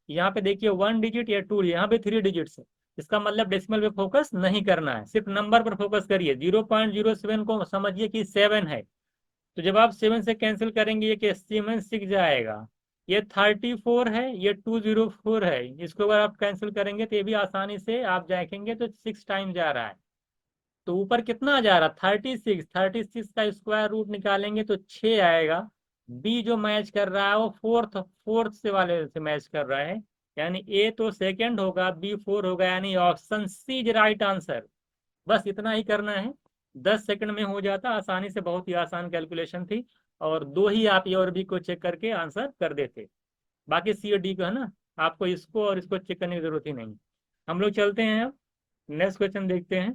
यहाँ पे देखिए 1 डिजिट या 2, यहाँ पे 3 डिजिट्स है। इसका मतलब डेसिमल पे फोकस नहीं करना है, सिर्फ नंबर पर फोकस करिए। 0.07 को समझिए कि 7 है, तो जब आप 7 से कैंसिल करेंगे ये 7 6 जाएगा। ये 34 है, ये 204 है, इसको अगर आप कैंसिल करेंगे तो ये भी आसानी से आप देखेंगे तो 6 टाइम जा रहा है। तो ऊपर कितना जा रहा, 36, 36 का स्क्वायर रूट निकालेंगे तो 6 आएगा। बी जो मैच कर रहा है वो फोर्थ फोर्थ से वाले से मैच कर रहा है, यानी ए तो सेकंड होगा, बी 4 होगा, यानी option C is right answer. बस इतना ही करना है, 10 सेकंड में हो जाता, आसानी से, बहुत ही आसान कैलकुलेशन थी। और दो ही आप ए और बी को चेक करके आंसर कर देते, बाकी सी और डी को है ना, आपको इसको और इसको चेक करने की जरूरत ही नहीं। हम लोग चलते हैं अब नेक्स्ट क्वेश्चन देखते हैं।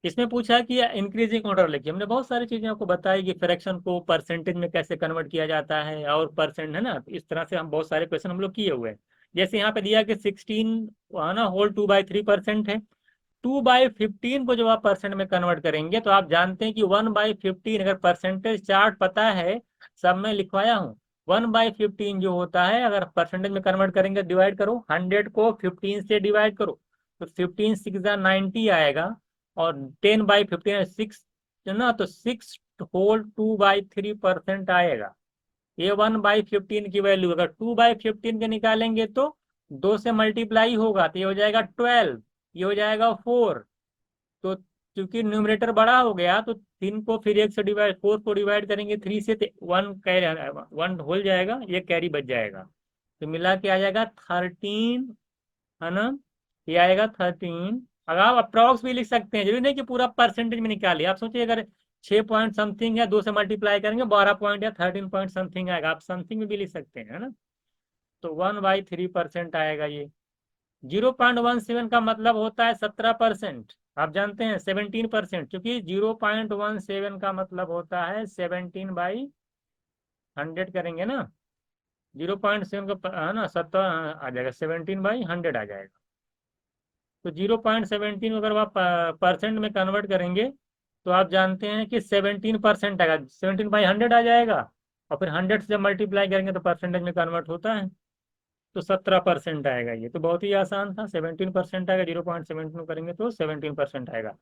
इसमें पूछा कि इंक्रीजिंग ऑर्डर लिखिए। हमने बहुत सारी चीजें आपको बताई कि फ्रैक्शन को परसेंटेज में कैसे कन्वर्ट किया जाता है, और परसेंट है ना, इस तरह से हम बहुत सारे क्वेश्चन हम लोग किए हुए हैं। जैसे यहाँ पे दिया कि 16 है ना होल 2/3% है। 2/15 को जब आप परसेंट में कन्वर्ट करेंगे तो आप जानते हैं कि 1/15, अगर परसेंटेज चार्ट पता है, सब में लिखवाया हूँ। 1/15 जो होता है, अगर परसेंटेज में कन्वर्ट करेंगे, डिवाइड करो 100 को 15 से डिवाइड करो, तो 15 6 90 आएगा। और 10/15 6 है ना, तो 6 होल 2/3% आएगा। ये 1/15 की वैल्यू, अगर 2/15 के निकालेंगे तो 2 से मल्टीप्लाई होगा तो ये हो जाएगा 12, ये हो जाएगा 4। तो क्योंकि न्यूमरेटर बड़ा हो गया तो 3 को फिर 1 से डिवाइड, 4 को डिवाइड करेंगे 3 से, 1 कैरी, 1 होल जाएगा, ये कैरी बच जाएगा। तो मिला के आ जाएगा 13, है ना। ये आएगा 13। अगर आप अप्रॉक्स भी लिख सकते हैं, जरूरी नहीं कि पूरा परसेंटेज में निकालिए। आप सोचिए अगर 6 पॉइंट समथिंग है, 2 से मल्टीप्लाई करेंगे 12 पॉइंट या 13 पॉइंट समथिंग आएगा, आप समथिंग में भी लिख सकते हैं, है ना। तो 1/3% आएगा ये। 0.17 का मतलब होता है 17%। आप जानते हैं 17%, क्योंकि 0.17 का मतलब होता है 17/100 करेंगे ना। 0.7 का है ना, 70 आ जाएगा, 17/100 आ जाएगा। तो 0.17 अगर आप परसेंट में कन्वर्ट करेंगे तो आप जानते हैं कि 17% आएगा, 17/100 आ जाएगा। और फिर 100 से मल्टीप्लाई करेंगे तो परसेंटेज में कन्वर्ट होता है, तो 17% आएगा। ये तो बहुत ही आसान था, 17% आएगा। 0.17 करेंगे तो 17% आएगा।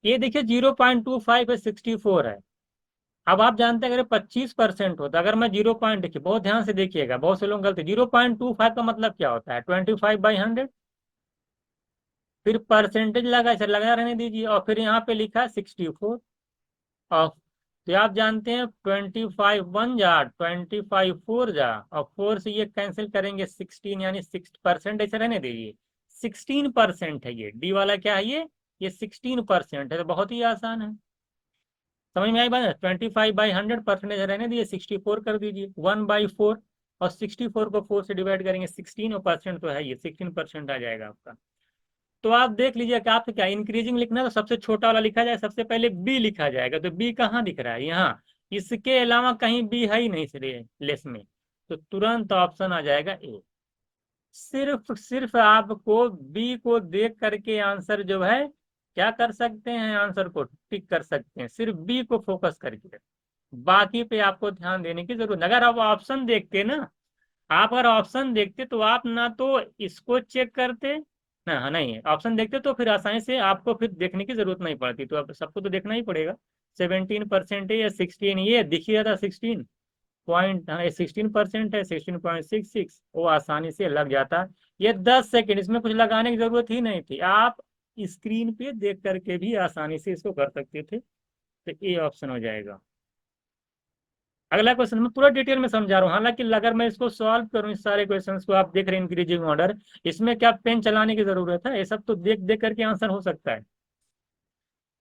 ये देखिए 0.25 है, 64 है। अब आप जानते हैं अगर 25% होता, अगर मैं 0 पॉइंट, देखिए बहुत ध्यान से देखिएगा, बहुत से लोग गलती, 0.25 का मतलब क्या होता है, 25/100। फिर परसेंटेज लगा, इसे लगा रहने दीजिए, और फिर यहाँ पे लिखा है 64 ऑफ। तो आप जानते हैं 25 1 जा, 25 4 जा, और 4 से ये कैंसिल करेंगे 16, यानी 6%, ऐसे रहने दीजिए। 16% है ये, डी वाला क्या है ये 16% है। तो बहुत ही आसान है, समझ में आई बात। 25/100 परसेंटेज रहने दीजिए, 64 कर दीजिए, 1/4। और 64 को 4 से डिवाइड करेंगे 16, और परसेंट तो है ये 16% आ जाएगा आपका। तो आप देख लीजिए कि आपको क्या इंक्रीजिंग लिखना है तो सबसे छोटा वाला लिखा जाए, सबसे पहले बी लिखा जाएगा। तो बी कहाँ दिख रहा है, यहाँ। इसके अलावा कहीं बी है ही नहीं इसलिए लेस में, तो तुरंत ऑप्शन आ जाएगा ए। सिर्फ सिर्फ आपको बी को देख करके आंसर जो है क्या कर सकते हैं, आंसर को टिक कर सकते हैं, सिर्फ बी को फोकस करके। बाकी पे आपको ध्यान देने की जरूरत नहीं। अगर आप ऑप्शन देखते ना, आप अगर ऑप्शन देखते तो आप ना तो इसको चेक करते ना, नहीं ऑप्शन देखते तो फिर आसानी से आपको फिर देखने की जरूरत नहीं पड़ती। तो अब सबको तो देखना ही पड़ेगा। 17% है या 16, ये दिख ही रहा था 16 पॉइंट, हाँ 16% है, 16.66, वो आसानी से लग जाता। ये 10 सेकेंड, इसमें कुछ लगाने की जरूरत ही नहीं थी, आप स्क्रीन पे देख करके भी आसानी से इसको कर सकते थे। तो ये ऑप्शन हो जाएगा। अगला क्वेश्चन मैं पूरा डिटेल में समझा रहा हूँ, हालांकि अगर मैं इसको सॉल्व करूँ, इस सारे क्वेश्चंस को आप देख रहे हैं इंक्रीजिंग ऑर्डर, इसमें क्या पेन चलाने की जरूरत है, ये सब तो देख देख करके आंसर हो सकता है।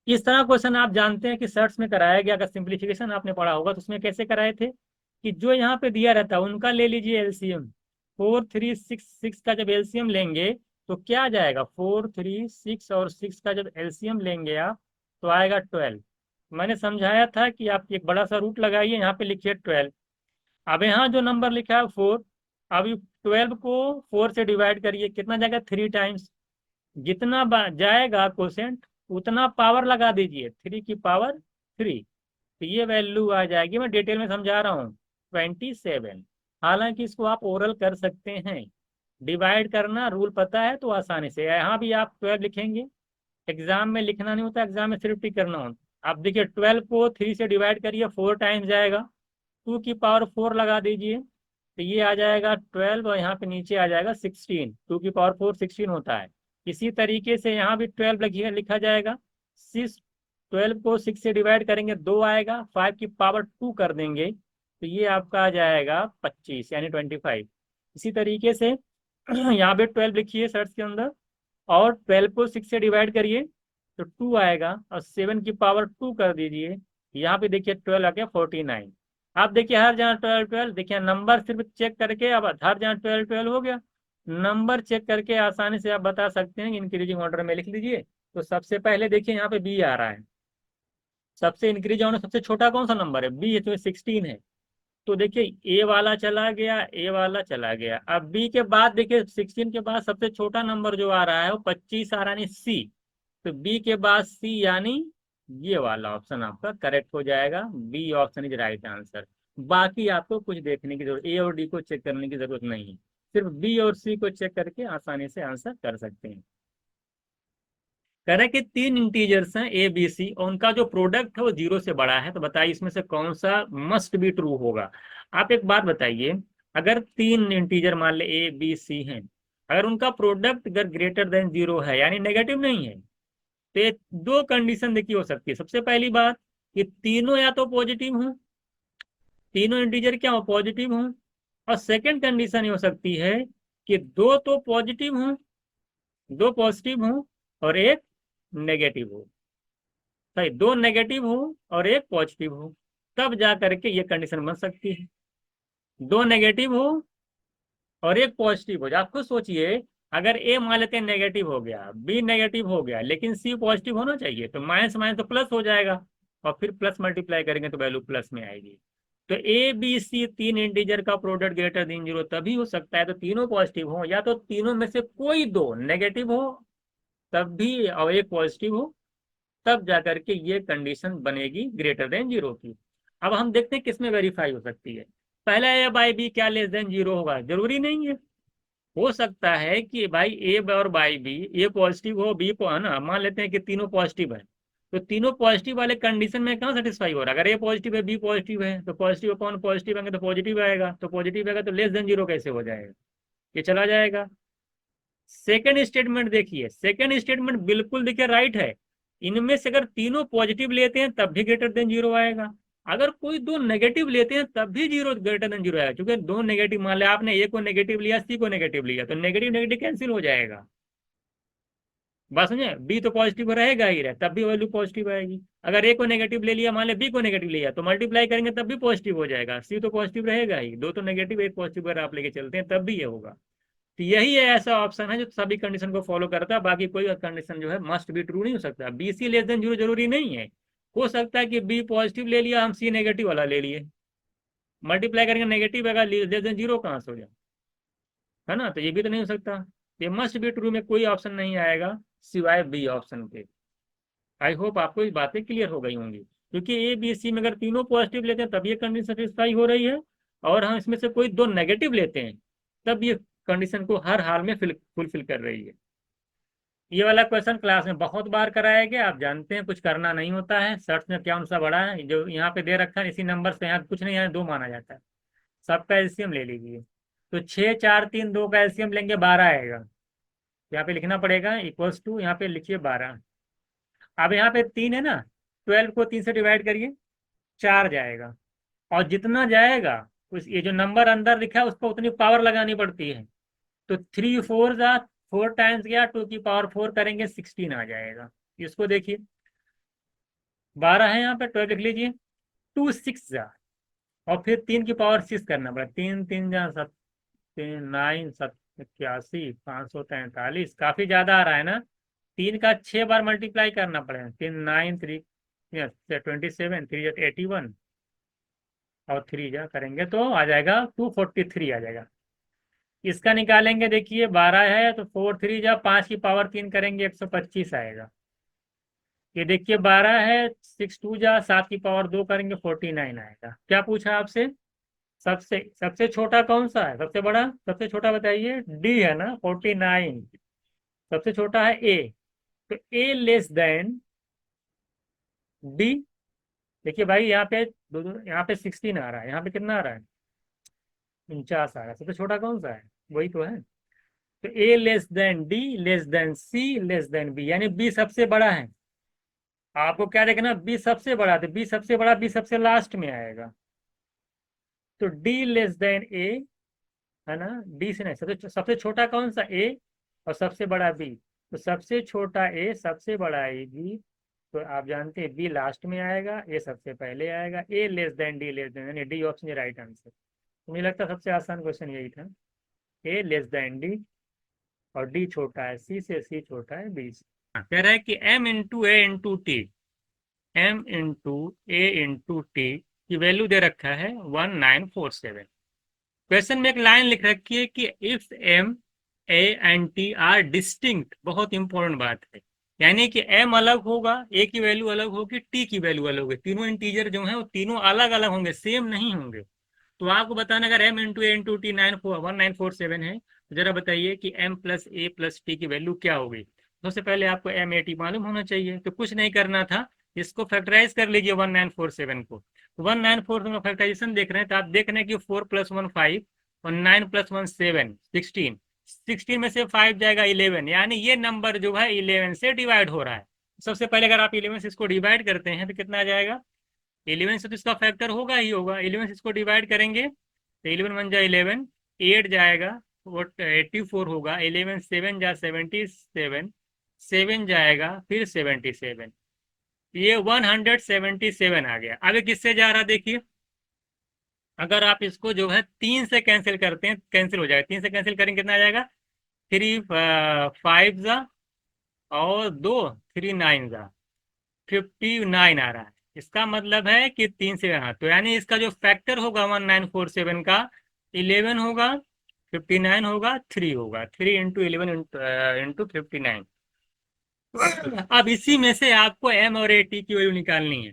इस तरह क्वेश्चन आप जानते हैं कि सर्ट्स में कराया गया, अगर सिंप्लीफिकेशन आपने पढ़ा होगा तो उसमें कैसे कराए थे कि जो यहाँ पे दिया रहता है उनका ले लीजिए एलसीएम। 4 3 6 6 का जब एलसीएम लेंगे तो क्या आ जाएगा, 4 3 6 और 6 का जब एलसीएम लेंगे आप तो आएगा 12। मैंने समझाया था कि आप एक बड़ा सा रूट लगाइए, यहाँ पे लिखिए 12। अब यहाँ जो नंबर लिखा है 4, अब 12 को 4 से डिवाइड करिए, कितना जाएगा 3 टाइम्स। जितना जाएगा क्वोशेंट उतना पावर लगा दीजिए, 3 की पावर 3। तो ये वैल्यू आ जाएगी, मैं डिटेल में समझा रहा हूँ, 27। हालांकि इसको आप ओरल कर सकते हैं, डिवाइड करना रूल पता है तो आसानी से। यहाँ भी आप 12 लिखेंगे, एग्जाम में लिखना नहीं होता, एग्जाम में सिर्फ टिक करना होता। आप देखिए 12 को 3 से डिवाइड करिए, 4 टाइम्स जाएगा, 2 की पावर 4 लगा दीजिए, तो ये आ जाएगा 12, और यहाँ पे नीचे आ जाएगा 16। 2 की पावर 4 16 होता है। इसी तरीके से यहाँ भी 12 लिखिए, लिखा जाएगा। 12 को 6 से डिवाइड करेंगे 2 आएगा, 5 की पावर 2 कर देंगे तो ये आपका आ जाएगा 25, यानी 25। इसी तरीके से यहाँ पे 12 लिखिए सर्च के अंदर, और 12 को 6 से डिवाइड करिए तो 2 आएगा, और 7 की पावर 2 कर दीजिए, यहाँ पे देखिए 12 आ गया 49। आप देखिए हर जगह 12 12, देखिए नंबर सिर्फ चेक करके अब हर जगह 12 12 हो गया। नंबर चेक करके आसानी से आप बता सकते हैं, इंक्रीजिंग ऑर्डर में लिख लीजिए। तो सबसे पहले देखिए यहाँ पे बी आ रहा है, सबसे इंक्रीज ऑर्डर सबसे छोटा कौन सा नंबर है, बी है, तो 16 है। तो देखिए ए वाला चला गया, ए वाला चला गया, अब बी के बाद देखिए 16 के बाद सबसे छोटा नंबर जो आ रहा है वो 25 आ रहा है, सी। तो बी के बाद सी, यानी ये वाला ऑप्शन आपका करेक्ट हो जाएगा, B option is right answer. बाकी आपको कुछ देखने की जरूरत, ए और डी को चेक करने की जरूरत नहीं है, सिर्फ बी और सी को चेक करके आसानी से आंसर कर सकते हैं। कह रहे कि 3 इंटीजर्स हैं ए बी सी, और उनका जो प्रोडक्ट है वो 0 से बड़ा है, तो बताइए इसमें से कौन सा मस्ट बी ट्रू होगा। आप एक बात बताइए, अगर तीन इंटीजर मान ले ए बी सी हैं, अगर उनका प्रोडक्ट अगर ग्रेटर देन 0 है यानी नेगेटिव नहीं है, तो ये दो कंडीशन देखिए हो सकती है। सबसे पहली बात कि तीनों या तो पॉजिटिव हों, तीनों इंटीजर क्या हो, पॉजिटिव हों। और सेकंड कंडीशन ये हो सकती है कि दो तो पॉजिटिव हों, दो पॉजिटिव हों और एक नेगेटिव हो, सही, दो नेगेटिव हो और एक पॉजिटिव हो, तब जा करके ये कंडीशन बन सकती है। दो नेगेटिव हो और एक पॉजिटिव हो जाए। आप खुद सोचिए, अगर ए मान लेते हैं नेगेटिव हो गया, बी नेगेटिव हो गया, लेकिन सी पॉजिटिव होना चाहिए, तो माइनस माइनस तो प्लस हो जाएगा, और फिर प्लस मल्टीप्लाई करेंगे तो वैल्यू प्लस में आएगी। तो ए बी सी तीन इंटीजर का प्रोडक्ट ग्रेटर देन 0 तभी हो सकता है तो तीनों पॉजिटिव हो, या तो तीनों में से कोई दो नेगेटिव हो तब भी, और एक पॉजिटिव हो, तब जाकर के ये कंडीशन बनेगी ग्रेटर देन 0 की। अब हम देखते हैं किसमें वेरीफाई हो सकती है। पहला ए बाई बी क्या लेस देन 0 होगा, जरूरी नहीं है। हो सकता है कि भाई ए और बाई बी, ए पॉजिटिव हो बी है ना, मान लेते हैं कि तीनों पॉजिटिव है, तो तीनों पॉजिटिव वाले कंडीशन में कहाँ सेटिस्फाई हो रहा है। अगर ए पॉजिटिव है बी पॉजिटिव है तो पॉजिटिव अपॉन पॉजिटिव आएंगे तो पॉजिटिव आएगा, तो पॉजिटिव आएगा तो लेस देन 0 कैसे हो जाएगा, ये चला जाएगा। सेकंड स्टेटमेंट देखिए, सेकंड स्टेटमेंट बिल्कुल देखिए राइट है। इनमें से अगर तीनों पॉजिटिव लेते हैं तब भी ग्रेटर देन 0 आएगा, अगर कोई दो नेगेटिव लेते हैं तब भी 0 ग्रेटर देन 0 आएगा, क्योंकि दो नेगेटिव, मान लिया आपने ए को नेगेटिव लिया सी को नेगेटिव लिया, तो नेगेटिव नेगेटिव कैंसिल हो जाएगा। बात समझे, बी तो पॉजिटिव रहेगा ही रहे, तब भी वैल्यू पॉजिटिव आएगी। अगर ए को नेगेटिव ले लिया, मान लिया बी को नेगेटिव लिया, तो मल्टीप्लाई करेंगे तब भी पॉजिटिव हो जाएगा, सी तो पॉजिटिव रहेगा ही, दो तो नेगेटिव एक पॉजिटिव अगर आप लेके चलते हैं तब भी ये होगा। तो यही है ऐसा ऑप्शन है जो सभी कंडीशन को फॉलो करता है, बाकी कोई कंडीशन जो है मस्ट बी ट्रू नहीं हो सकता। बी सी लेस देन 0 जरूरी नहीं है, हो सकता है कि बी पॉजिटिव ले लिया, हम सी नेगेटिव वाला ले लिए, मल्टीप्लाई करेंगे नेगेटिव आएगा, लेस देन 0 कहाँ से हो जाए, है ना, तो ये भी तो नहीं हो सकता। ये मस्ट बी ट्रू में कोई ऑप्शन नहीं आएगा सिवाय बी ऑप्शन के। आई होप आपको ये बातें क्लियर हो गई होंगी, क्योंकि ए बी सी में अगर तीनों पॉजिटिव लेते हैं तब ये कंडीशन सेटिस्फाई हो रही है, और हम इसमें से कोई दो नेगेटिव लेते हैं तब ये कंडीशन को हर हाल में फुलफिल कर रही है। ये वाला क्वेश्चन क्लास में बहुत बार कराया गया, आप जानते हैं कुछ करना नहीं होता है, सर्च में क्या सा बड़ा है जो यहाँ पे दे रखा है, इसी नंबर से यहाँ कुछ नहीं, यहाँ दो माना जाता है। सबका एलसीएम ले लीजिए, तो 6 4 3 2 का एलसीएम लेंगे 12 आएगा, यहाँ पे लिखना पड़ेगा इक्वल्स टू, यहाँ पे लिखिए 12। अब यहाँ पे 3 है ना, 12 को 3 से डिवाइड करिए, 4 जाएगा, और जितना जाएगा उस ये जो नंबर अंदर लिखा है उस पर उतनी पावर लगानी पड़ती है। तो 3 4 जा 4 टाइम्स गया, 2 की पावर 4 करेंगे 16 आ जाएगा। इसको देखिए 12 है, यहाँ पे 12 लिख लीजिए, 2 6 जा, और फिर 3 की पावर 6 करना पड़ा, 3 3 जा 7, 3 9 7 81 543, काफी ज्यादा आ रहा है ना। 3 का 6 बार मल्टीप्लाई करना पड़ेगा, 3 9 3 27, 3 81, और 3 जा करेंगे तो आ जाएगा 243 आ जाएगा। इसका निकालेंगे, देखिए 12 है तो 4 3 जा 5 की पावर 3 करेंगे 125 आएगा। ये देखिए 12 है, 6 2 जा 7 की पावर 2 करेंगे 49 आएगा। क्या पूछा आपसे, सबसे सबसे छोटा कौन सा है, सबसे बड़ा सबसे छोटा बताइए, डी है ना 49, सबसे छोटा है ए, तो ए लेस देन डी। देखिए भाई यहाँ पे यहाँ पे 16 आ रहा है, यहाँ पे कितना आ रहा है, 49 आ रहा है, सबसे छोटा कौन सा है, वही तो है। तो A less than D less than C less than B, यानी बी सबसे बड़ा है। आपको क्या देखना, बी सबसे बड़ा, तो बी सबसे बड़ा बी सबसे लास्ट में आएगा, तो डी लेस देन ए, है ना, डी से नहीं, सबसे सबसे छोटा कौन सा, ए, और सबसे बड़ा बी, तो सबसे छोटा ए सबसे बड़ा ए बी, तो आप जानते हैं बी लास्ट में आएगा, ए सबसे पहले आएगा, A less than D less than, यानी डी ऑप्शन राइट आंसर। तो मुझे लगता है सबसे आसान क्वेश्चन यही था, ए लेस देन डी, और डी छोटा है सी से, सी छोटा है बी से। कह रहा है कि m इंटू ए इंटू टी, m इंटू ए इंटू टी की वैल्यू दे रखा है 1947। क्वेश्चन में एक लाइन लिख रखी है कि if m a and t are distinct, बहुत इंपॉर्टेंट बात है, यानी कि m अलग होगा, a की वैल्यू अलग होगी, t की वैल्यू अलग होगी, तीनों इंटीजर जो हैं वो तीनों अलग अलग होंगे, सेम नहीं होंगे। तो आपको बताना, अगर m इंटू ए इंटू टी 1947 है, तो जरा बताइए कि m प्लस ए प्लस टी की वैल्यू क्या होगी। सबसे पहले आपको m a t मालूम होना चाहिए, तो कुछ नहीं करना था, इसको फैक्टराइज कर लीजिए 1947 को। 1947 का फैक्टराइजेशन देख रहे हैं तो आप देख रहे हैं कि 4 + 1 5, और 9 + 1 7, 16, 16 में से 5 जाएगा 11, यानी ये नंबर जो है 11 से डिवाइड हो रहा है। सबसे पहले अगर आप 11 से इसको डिवाइड करते हैं तो कितना आ जाएगा, 11 से तो इसका फैक्टर होगा ही होगा, 11 से इसको डिवाइड करेंगे तो 11 × 1 = 11, 8 जाएगा वो 84 होगा, 11 7 जा 77, 7 जाएगा फिर 77, ये 177 आ गया। अब ये किससे जा रहा देखिए, अगर आप इसको जो है 3 से कैंसिल करते हैं कैंसिल हो जाएगा, 3 से कैंसिल करेंगे कितना आ जाएगा, 3 5 जा और 2 3 9 जा 59 आ रहा है। इसका मतलब है कि 3 से, हाँ, तो यानी इसका जो फैक्टर होगा 1947 का 11 होगा, 59 होगा, 3 होगा, 3 × 11 × 59। अब इसी में से आपको एम और ए टी की वैल्यू निकालनी है।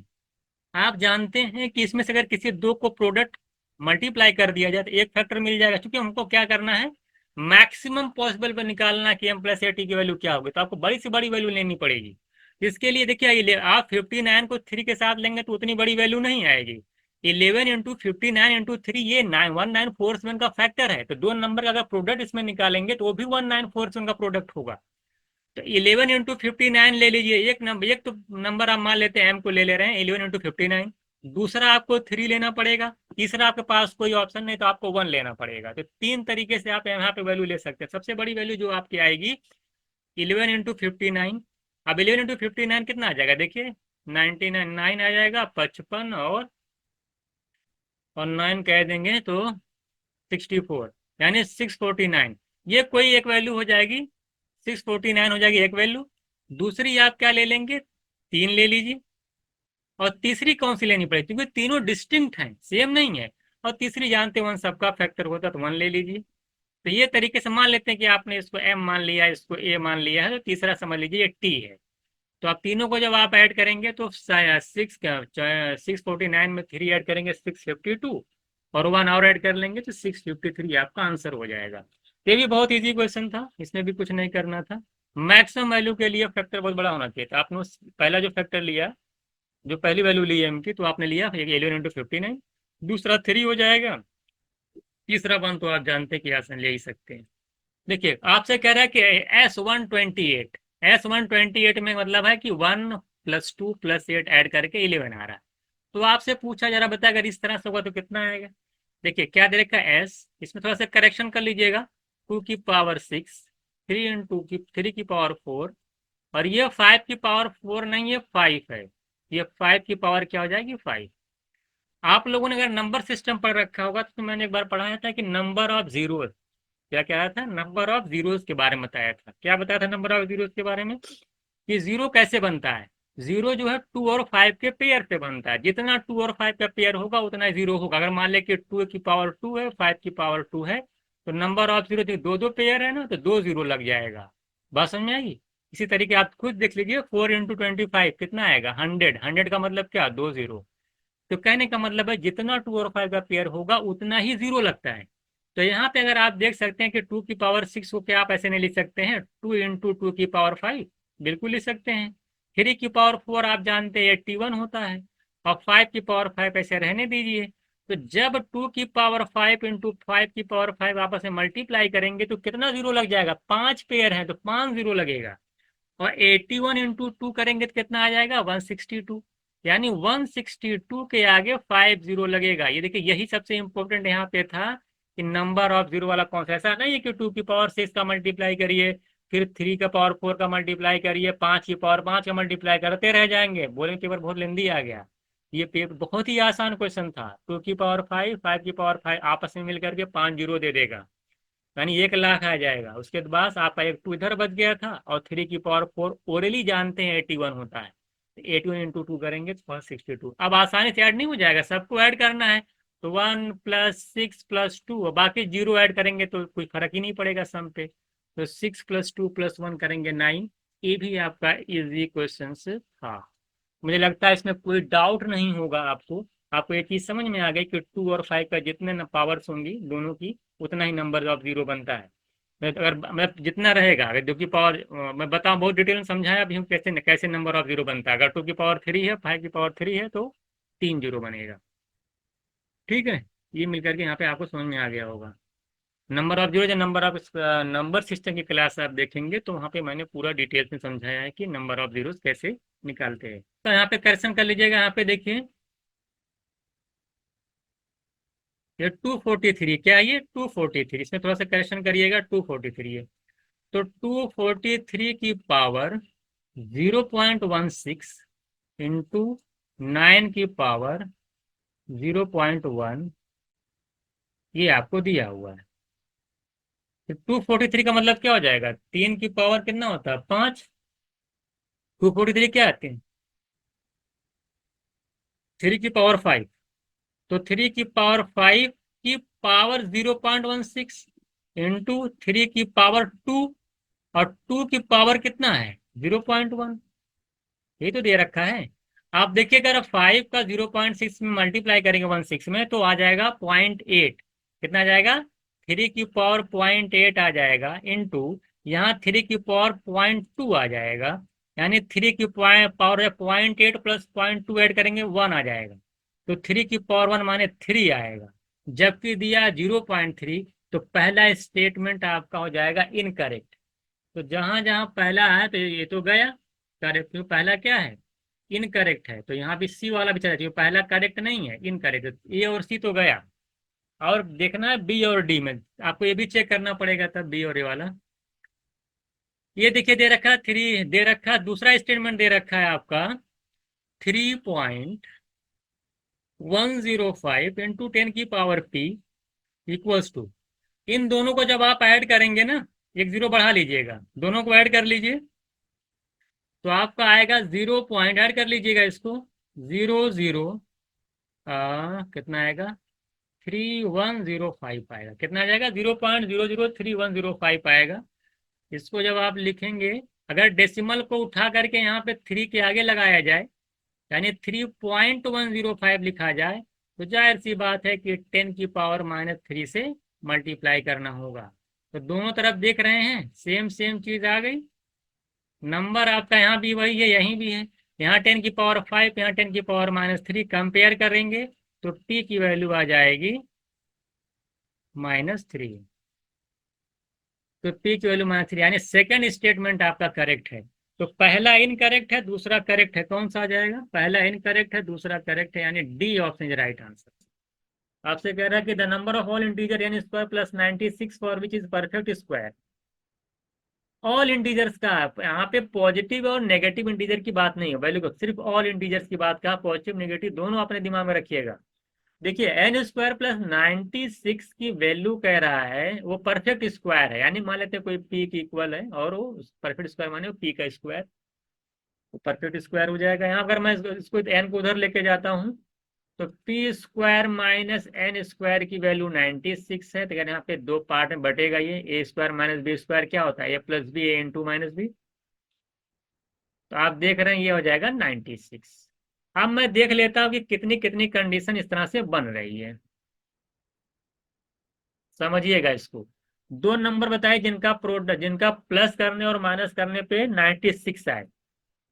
आप जानते हैं कि इसमें से अगर किसी दो को प्रोडक्ट मल्टीप्लाई कर दिया जाए तो एक फैक्टर मिल जाएगा, क्योंकि हमको क्या करना है, मैक्सिमम पॉसिबल पर निकालना कि एम प्लस ए टी की वैल्यू क्या होगी, तो आपको बड़ी से बड़ी वैल्यू लेनी पड़ेगी। इसके लिए देखिए आप 59 को 3 के साथ लेंगे तो उतनी बड़ी वैल्यू नहीं आएगी। 11 × 59 × 3 ये 1947 का फैक्टर है, तो दो नंबर का अगर प्रोडक्ट इसमें निकालेंगे तो वो भी 1947 का प्रोडक्ट होगा। तो 11 × 59 ले लीजिए, एक तो नंबर आप मान लेते हैं एम को ले रहे हैं 11 × 59, दूसरा आपको 3 लेना पड़ेगा, तीसरा आपके पास कोई ऑप्शन नहीं तो आपको 1 लेना पड़ेगा। तो 3 तरीके से आप यहाँ पे वैल्यू ले सकते हैं। सबसे बड़ी वैल्यू जो आपकी आएगी 11 × 59। अब 11 × 59 कितना आ जाएगा देखिए, 99, 9 आ जाएगा, 55 और 9 कह देंगे तो 64, यानी 649। ये कोई एक वैल्यू हो जाएगी, 649 हो जाएगी एक वैल्यू। दूसरी आप क्या ले लेंगे, 3 ले लीजिए, और तीसरी कौन सी लेनी पड़ेगी, क्योंकि तीनों डिस्टिंक्ट हैं, सेम नहीं है, और तीसरी जानते हैं 1 सबका फैक्टर होता है तो 1 ले लीजिए। तो ये तरीके से मान लेते हैं कि आपने इसको एम मान लिया, इसको ए मान लिया है, तो तीसरा समझ लीजिए टी है। तो आप तीनों को जब आप ऐड करेंगे तो 649 में 3 ऐड करेंगे 652, और 1 और ऐड कर लेंगे तो 653 आपका आंसर हो जाएगा। ये भी बहुत इजी क्वेश्चन था, इसमें भी कुछ नहीं करना था। मैक्सिमम वैल्यू के लिए फैक्टर बहुत बड़ा होना चाहिए था। आपने पहला जो फैक्टर लिया, जो पहली वैल्यू ली एम की, तो आपने लिया 11 × 59, दूसरा 3 हो जाएगा, तीसरा 1 तो आप जानते हैं कि आसान ले ही सकते हैं। देखिए आपसे कह रहा है कि S128, S128 में मतलब है कि 1 + 2 + 8 ऐड करके 11 आ रहा है। तो आपसे पूछा जरा बता, अगर इस तरह से होगा तो कितना आएगा। देखिए क्या दे रखा है एस, इसमें थोड़ा सा करेक्शन कर लीजिएगा, 2 की पावर 6, 3 × 3 की पावर 4, और ये 5 की पावर 4 नहीं, ये 5 है, ये 5 की पावर क्या हो जाएगी 5। आप लोगों ने अगर नंबर सिस्टम पढ़ रखा होगा तो मैंने एक बार पढ़ाया था कि नंबर ऑफ जीरो, क्या कहा था, नंबर ऑफ जीरोस के बारे में बताया था। क्या बताया था नंबर ऑफ जीरोस के बारे में, कि जीरो कैसे बनता है, जीरो जो है 2 और 5 के पेयर से बनता है, जितना 2 और 5 का पेयर होगा उतना जीरो होगा। अगर मान ले कि 2 की पावर 2 है, 5 की पावर 2 है, तो नंबर ऑफ जीरो, दो दो पेयर है ना, तो 2 जीरो लग जाएगा। बात समझ में आएगी। इसी तरीके आप खुद देख लीजिए, 4 × 25 कितना आएगा 100, 100 का मतलब क्या, 2 जीरो। तो कहने का मतलब है जितना 2 और 5 का पेयर होगा उतना ही जीरो लगता है। तो यहाँ पे अगर आप देख सकते हैं कि 2 की पावर 6 को क्या आप ऐसे नहीं लिख सकते हैं, 2 × 2 की पावर 5, बिल्कुल लिख सकते हैं। 3 की पावर 4 आप जानते हैं 81 होता है, और 5 की पावर 5 ऐसे रहने दीजिए। तो जब 2 की पावर 5 × 5 की पावर 5 आपस में मल्टीप्लाई करेंगे तो कितना जीरो लग जाएगा, 5 पेयर है तो 5 जीरो लगेगा। और 81 × 2 करेंगे तो कितना आ जाएगा 162, यानी 162 के आगे 5 जीरो लगेगा। ये देखिए यही सबसे इंपॉर्टेंट यहाँ पे था कि नंबर ऑफ जीरो वाला कौन सा, ऐसा नहीं है कि 2 की पावर 6 का मल्टीप्लाई करिए, फिर 3 का पावर 4 का मल्टीप्लाई करिए, 5 की पावर 5 का मल्टीप्लाई करते रह जाएंगे, बोले पेपर बहुत लेंदी आ गया। ये पेपर बहुत ही आसान क्वेश्चन था, 2 की पावर 5, 5 की पावर 5 आपस में मिलकर के 5 जीरो दे देगा, यानी 1 लाख आ जाएगा। उसके बाद आपका एक 2 इधर बच गया था, और 3 की पावर 4 ओरली जानते हैं 81 होता है, 81 × 2 करेंगे तो 62। अब आसानी से ऐड नहीं हो जाएगा, सबको ऐड करना है, तो 1 + 6 + 2, बाकी जीरो ऐड करेंगे तो कोई फर्क ही नहीं पड़ेगा सम पे। तो 6 + 2 + 1 करेंगे 9। ये भी आपका इजी क्वेश्चन था। मुझे लगता है इसमें कोई डाउट नहीं होगा आपको। आपको ये चीज समझ में आ गई कि 2 और 5 का जितने पावर्स होंगी दोनों की, उतना ही नंबर ऑफ जीरो बनता है। अगर मतलब जितना रहेगा, अगर 2 की पावर, मैं बताऊं बहुत डिटेल में समझाया अभी हम कैसे कैसे नंबर ऑफ जीरो बनता है। अगर 2 की पावर 3 है, 5 की पावर 3 है, तो 3 जीरो बनेगा। ठीक है, ये मिलकर के यहाँ पे आपको समझ में आ गया होगा। नंबर ऑफ जीरो या नंबर सिस्टम की क्लास आप देखेंगे तो वहाँ पे मैंने पूरा डिटेल्स में समझाया है कि नंबर ऑफ जीरोस कैसे निकालते हैं। तो यहाँ पे करेक्शन कर लीजिएगा। यहाँ पे देखिए ये 243 क्या है, ये 243, इसमें थोड़ा सा करेक्शन करिएगा। 243 है तो 243 की पावर 0.16 इंटू 9 की पावर 0.1 ये आपको दिया हुआ है। तो 243 का मतलब क्या हो जाएगा, 3 की पावर कितना होता है, 5। 243 क्या आते हैं, 3 की पावर 5। तो 3 की पावर 5 की पावर 0.16 इंटू 3 की पावर 2, और 2 की पावर कितना है, 0.1। ये तो दे रखा है। आप देखिए अगर 5 का 0.6 में मल्टीप्लाई करेंगे 16 में तो आ जाएगा 0.8। कितना आ जाएगा, 3 की पावर 0.8 आ जाएगा इंटू यहाँ 3 की पावर 0.2 आ जाएगा, यानी 3 की पावर है 0.8 प्लस 0.2 ऐड करेंगे 1 आ जाएगा। तो 3 की पावर 1 माने 3 आएगा, जबकि दिया 0.3। तो पहला स्टेटमेंट आपका हो जाएगा इनकरेक्ट। तो जहां जहां पहला है तो ये तो गया करेक्ट, क्योंकि पहला क्या है, इनकरेक्ट है। तो यहाँ भी सी वाला भी चला चाहिए, पहला करेक्ट नहीं है, इनकरेक्ट। ए और सी तो गया, और देखना है बी और डी में, आपको ये भी चेक करना पड़ेगा तब बी और ए वाला। ये देखिए दे रखा है 3, दे रखा है दूसरा स्टेटमेंट दे रखा है आपका 3.105 इंटू 10 की पावर पी इक्वल्स टू, इन दोनों को जब आप ऐड करेंगे ना, एक जीरो बढ़ा लीजिएगा, दोनों को ऐड कर लीजिए तो आपका आएगा 0 पॉइंट, ऐड कर लीजिएगा इसको, 0 0 कितना आएगा, 3105 आएगा। कितना आ जाएगा, 0.003105 आएगा। इसको जब आप लिखेंगे, अगर डेसिमल को उठा करके यहाँ पे 3 के आगे लगाया जाए, यानी 3.105 लिखा जाए, तो जाहिर सी बात है कि 10 की पावर -3 से मल्टीप्लाई करना होगा। तो दोनों तरफ देख रहे हैं सेम सेम चीज आ गई। नंबर आपका यहाँ भी वही है, यहीं भी है। यहाँ 10 की पावर 5, यहाँ 10 की पावर -3, कंपेयर करेंगे तो टी की वैल्यू आ जाएगी -3। तो पी की वैल्यू -3, यानी सेकंड स्टेटमेंट आपका करेक्ट है। तो पहला इनकरेक्ट है, दूसरा करेक्ट है, कौन सा आ जाएगा, पहला इनकरेक्ट है, दूसरा करेक्ट है, यानी D option is right answer. आपसे कह रहा है कि the number of all integer N square plus 96 for which is perfect square. All integers का यहाँ पे पॉजिटिव और नेगेटिव इंटीजर की बात नहीं है, वैल्यू को सिर्फ ऑल इंटीजर्स की बात का, पॉजिटिव नेगेटिव दोनों अपने दिमाग में रखिएगा। देखिए एन स्क्वायर प्लस 96 की वैल्यू कह रहा है वो परफेक्ट स्क्वायर है, यानी मान लेते हैं कोई पी की इक्वल है और वो परफेक्ट स्क्वायर माने पी का स्क्वायर, वो परफेक्ट स्क्वायर हो जाएगा। यहाँ अगर मैं इसको एन को उधर लेके जाता हूँ तो P square minus N square की वैल्यू 96 है, तो यहाँ पे दो पार्ट में बटेगा ये, ए स्क्वायर माइनस बी स्क्वायर क्या होता है, ए प्लस बी, ए इंटू माइनस बी। तो आप देख रहे हैं ये हो जाएगा 96। अब मैं देख लेता हूँ कि कितनी कितनी कंडीशन इस तरह से बन रही है, समझिएगा इसको। दो नंबर बताए जिनका प्रोडक्ट, जिनका प्लस करने और माइनस करने पे 96 आए।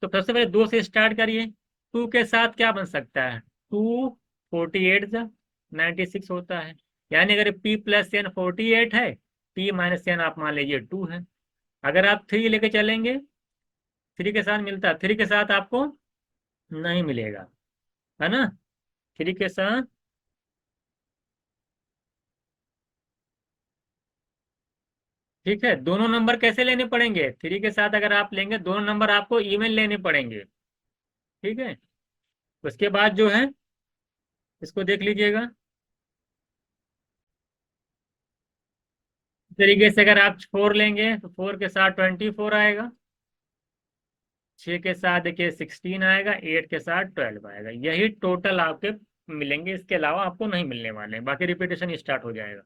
तो सबसे पहले दो से स्टार्ट करिए। टू के साथ क्या बन सकता है, 248 96 होता है, यानी अगर पी प्लस एन 48 है, पी माइनस एन आप मान लीजिए 2 है। अगर आप 3 लेके चलेंगे, 3 के साथ मिलता है, 3 के साथ आपको नहीं मिलेगा, है ना। 3 के साथ ठीक है, दोनों नंबर कैसे लेने पड़ेंगे, 3 के साथ अगर आप लेंगे दोनों नंबर आपको इवन लेने पड़ेंगे, ठीक है। उसके बाद जो है इसको देख लीजिएगा, इस तरीके से अगर आप 4 लेंगे तो 4 के साथ 24 आएगा, 6 के साथ देखिए 16 आएगा, 8 के साथ 12 आएगा। यही टोटल आपके मिलेंगे, इसके अलावा आपको नहीं मिलने वाले हैं, बाकी रिपीटेशन स्टार्ट हो जाएगा।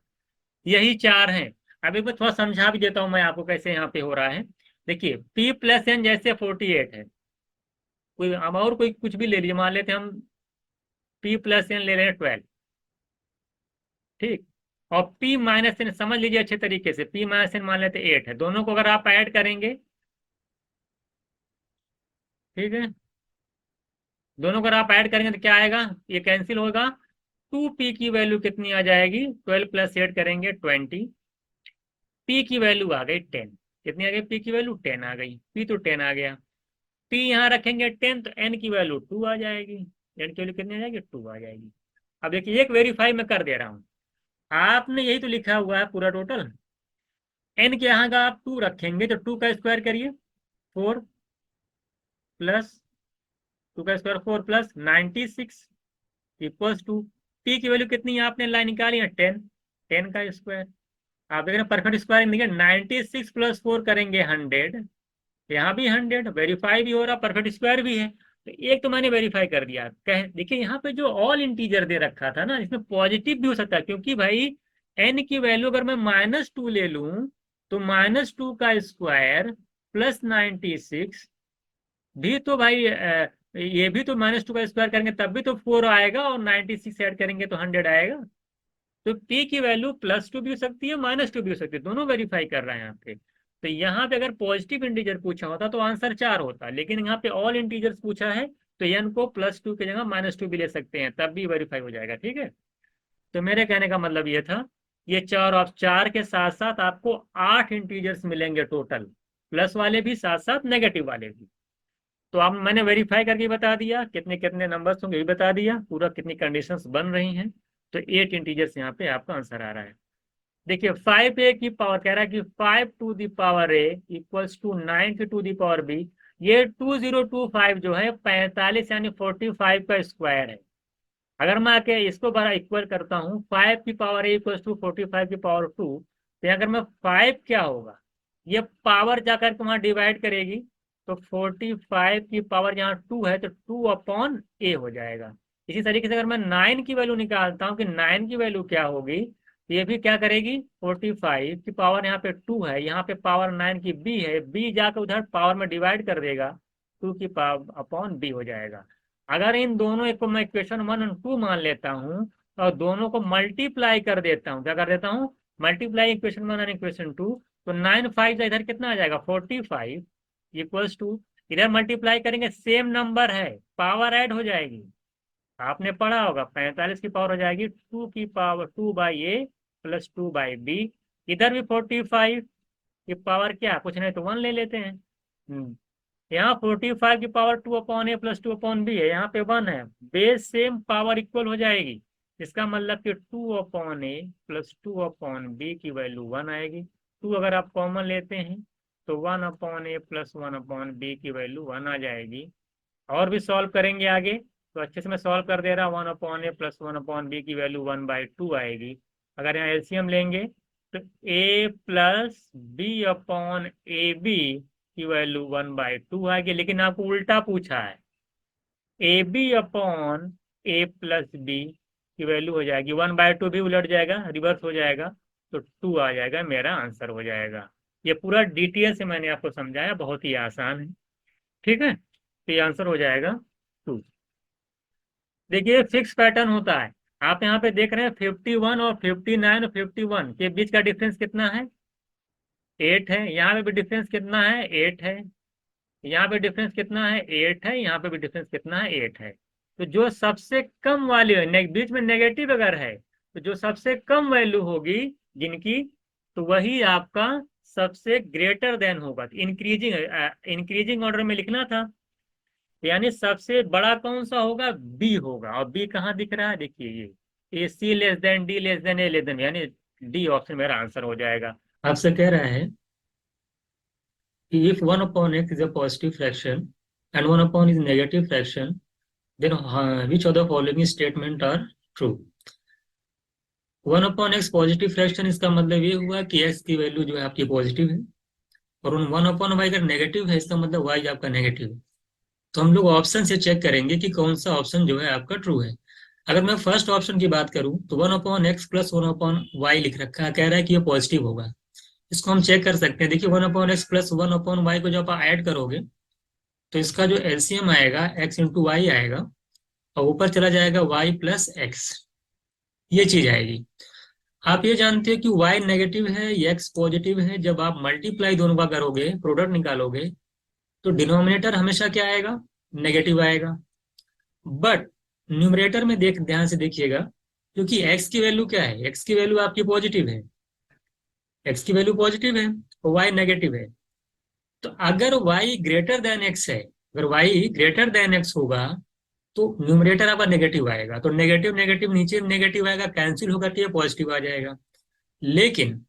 यही चार हैं। अभी मैं थोड़ा समझा भी देता हूँ मैं आपको कैसे यहाँ पे हो रहा है। देखिए पी प्लस एन जैसे 48 है, कोई अब और कोई कुछ भी ले लीजिए, मान लेते हैं हम पी प्लस एन ले रहे हैं 12, ठीक। और पी माइनस एन समझ लीजिए अच्छे तरीके से, पी माइनस एन मान लेते हैं 8 है, दोनों को अगर आप ऐड करेंगे, ठीक है, दोनों को अगर आप ऐड करेंगे तो क्या आएगा, ये कैंसिल होगा। 2p की वैल्यू कितनी आ जाएगी, 12 प्लस 8 करेंगे 20, पी की वैल्यू आ गई 10। कितनी आ गई? पी की वैल्यू 10 आ गई। पी तो 10 आ गया। पी यहाँ रखेंगे 10 तो एन की वैल्यू 2 आ जाएगी। एन की वैल्यू कितनी आ जाएगी? 2 आ जाएगी। अब देखिए एक वेरीफाई मैं कर दे रहा हूँ। आपने यही तो लिखा हुआ है पूरा टोटल। एन के यहाँ का आप 2 रखेंगे तो 2 का स्क्वायर करिए 4 प्लस 2 का square 4 plus 96 equals to P की वैल्यू कितनी है आपने लाइन निकाली है? 10। 10 का स्क्वायर आप देख रहे हैं परफेक्ट स्क्वायर देखिए 96 प्लस 4 करेंगे 100। यहाँ भी 100 वेरीफाई भी हो रहा परफेक्ट स्क्वायर भी है। तो एक तो मैंने वेरीफाई कर दिया। कह देखिए यहाँ पे जो ऑल इंटीजर दे रखा था ना इसमें पॉजिटिव भी हो सकता है क्योंकि भाई एन की वैल्यू अगर मैं -2 ले लूं तो -2 का स्क्वायर प्लस 96 भी तो भाई ये भी तो -2 का स्क्वायर करेंगे तब भी तो 4 आएगा और 96 ऐड करेंगे तो 100 आएगा। तो पी की वैल्यू +2 भी हो सकती है -2 भी हो सकती है दोनों वेरीफाई कर रहे हैं यहाँ पे। तो यहाँ पे अगर पॉजिटिव इंटीजर पूछा होता तो आंसर 4 होता लेकिन यहाँ पे ऑल इंटीजर्स पूछा है तो एन को +2 की जगह -2 भी ले सकते हैं तब भी वेरीफाई हो जाएगा। ठीक है। तो मेरे कहने का मतलब ये था ये 4 और 4 के साथ साथ आपको 8 इंटीजर्स मिलेंगे टोटल प्लस वाले भी साथ साथ नेगेटिव वाले भी। तो अब मैंने वेरीफाई करके बता दिया कितने कितने नंबर्स होंगे ये बता दिया पूरा कितनी कंडीशंस बन रही हैं। तो 8 इंटीजर्स यहाँ पे आपका आंसर आ रहा है। देखिए 5a की पावर कह रहा है कि 5 to the power a equals to 9 to the power b। ये 2025 जो है 45 यानी 45 का स्क्वायर है। अगर मैं आके इसको बड़ा इक्वल करता हूँ 5 की पावर a इक्वल्स टू 45 की पावर 2 तो अगर मैं 5 क्या होगा ये पावर जाकर के वहां डिवाइड करेगी तो 45 की पावर यहाँ 2 है तो 2/a हो जाएगा। इसी तरीके से अगर मैं 9 की वैल्यू निकालता हूँ कि 9 की वैल्यू क्या होगी तो ये भी क्या करेगी 45 की पावर यहाँ पे 2 है यहाँ पे पावर 9 की b है b जाकर उधर पावर में डिवाइड कर देगा 2 की पावर अपॉन b हो जाएगा। अगर इन दोनों को मैं इक्वेशन 1 और 2 मान लेता हूँ और दोनों को मल्टीप्लाई कर देता हूँ क्या कर देता हूँ मल्टीप्लाई इक्वेशन 1 और इक्वेशन 2 तो 9 5 इधर कितना आ जाएगा 45 इक्वल्स टू इधर मल्टीप्लाई करेंगे सेम नंबर है पावर ऐड हो जाएगी। आपने पढ़ा होगा 45 की पावर हो जाएगी 2 की पावर 2/a प्लस 2/b। इधर भी 45 की पावर क्या कुछ नहीं तो 1 ले लेते हैं। यहाँ 45 की पावर 2/a प्लस 2/b है यहाँ पे 1 है बेस सेम पावर इक्वल हो जाएगी। इसका मतलब कि 2/a प्लस 2/b की वैल्यू 1 आएगी। 2 अगर आप कॉमन लेते हैं तो 1/a प्लस 1/b की वैल्यू 1 आ जाएगी। और भी सॉल्व करेंगे आगे तो अच्छे से मैं सॉल्व कर दे रहा हूँ 1/a प्लस 1/b की वैल्यू 1/2 आएगी। अगर यहाँ एलसीएम लेंगे तो a प्लस b/ab की वैल्यू 1/2 आएगी लेकिन आपको उल्टा पूछा है ab/a प्लस b की वैल्यू हो जाएगी 1/2 भी उलट जाएगा रिवर्स हो जाएगा तो 2 आ जाएगा मेरा आंसर हो जाएगा। ये पूरा डिटेल से मैंने आपको समझाया बहुत ही आसान है। ठीक है तो ये आंसर हो जाएगा 2। देखिए फिक्स पैटर्न होता है। आप यहाँ पे देख रहे हैं 51 और 59 और 51 के बीच का डिफरेंस कितना है 8 है। यहाँ पे भी डिफरेंस कितना है 8 है। यहाँ पे डिफरेंस कितना है 8 है। यहाँ पे भी डिफरेंस कितना है 8 है। तो जो सबसे कम वैल्यू है बीच में नेगेटिव अगर है तो जो सबसे कम वैल्यू होगी जिनकी तो वही आपका सबसे ग्रेटर देन होगा। इंक्रीजिंग इंक्रीजिंग ऑर्डर में लिखना था यानी सबसे बड़ा कौन सा होगा बी होगा। और बी कहाँ दिख रहा है देखिए ये C less than D less than A less than यानी डी ऑप्शन मेरा आंसर हो जाएगा। आपसे कह रहा है कि if 1/x is a positive fraction and 1 is negative fraction then which of the following statement are true। 1/x positive fraction इसका मतलब ये हुआ कि x की वैल्यू जो है आपकी पॉजिटिव है और 1/y अगर नेगेटिव है इसका मतलब y आपका नेगेटिव है। तो हम लोग ऑप्शन से चेक करेंगे कि कौन सा ऑप्शन जो है आपका ट्रू है। अगर मैं फर्स्ट ऑप्शन की बात करूं तो 1/x प्लस 1/y लिख रखा है कह रहा है कि ये पॉजिटिव होगा। इसको हम चेक कर सकते हैं। देखिए 1/x प्लस 1/y को जब आप ऐड करोगे तो इसका जो एलसीएम आएगा x इंटू वाई आएगा और ऊपर चला जाएगा y प्लस एक्स ये चीज आएगी। आप ये जानते हो कि y नेगेटिव है या x पॉजिटिव है जब आप मल्टीप्लाई दोनों का करोगे प्रोडक्ट निकालोगे तो डिनोमिनेटर हमेशा क्या आएगा नेगेटिव आएगा। बट न्यूमरेटर में ध्यान से देखिएगा क्योंकि x की वैल्यू क्या है x की वैल्यू आपकी पॉजिटिव है x की वैल्यू पॉजिटिव है और y नेगेटिव है। तो अगर y ग्रेटर देन x है, अगर y ग्रेटर देन x होगा तो न्यूमरेटर आपका नेगेटिव आएगा, तो नेगेटिव नेगेटिव नीचे नेगेटिव आएगा, कैंसिल होकर के पॉजिटिव आ जाएगा। लेकिन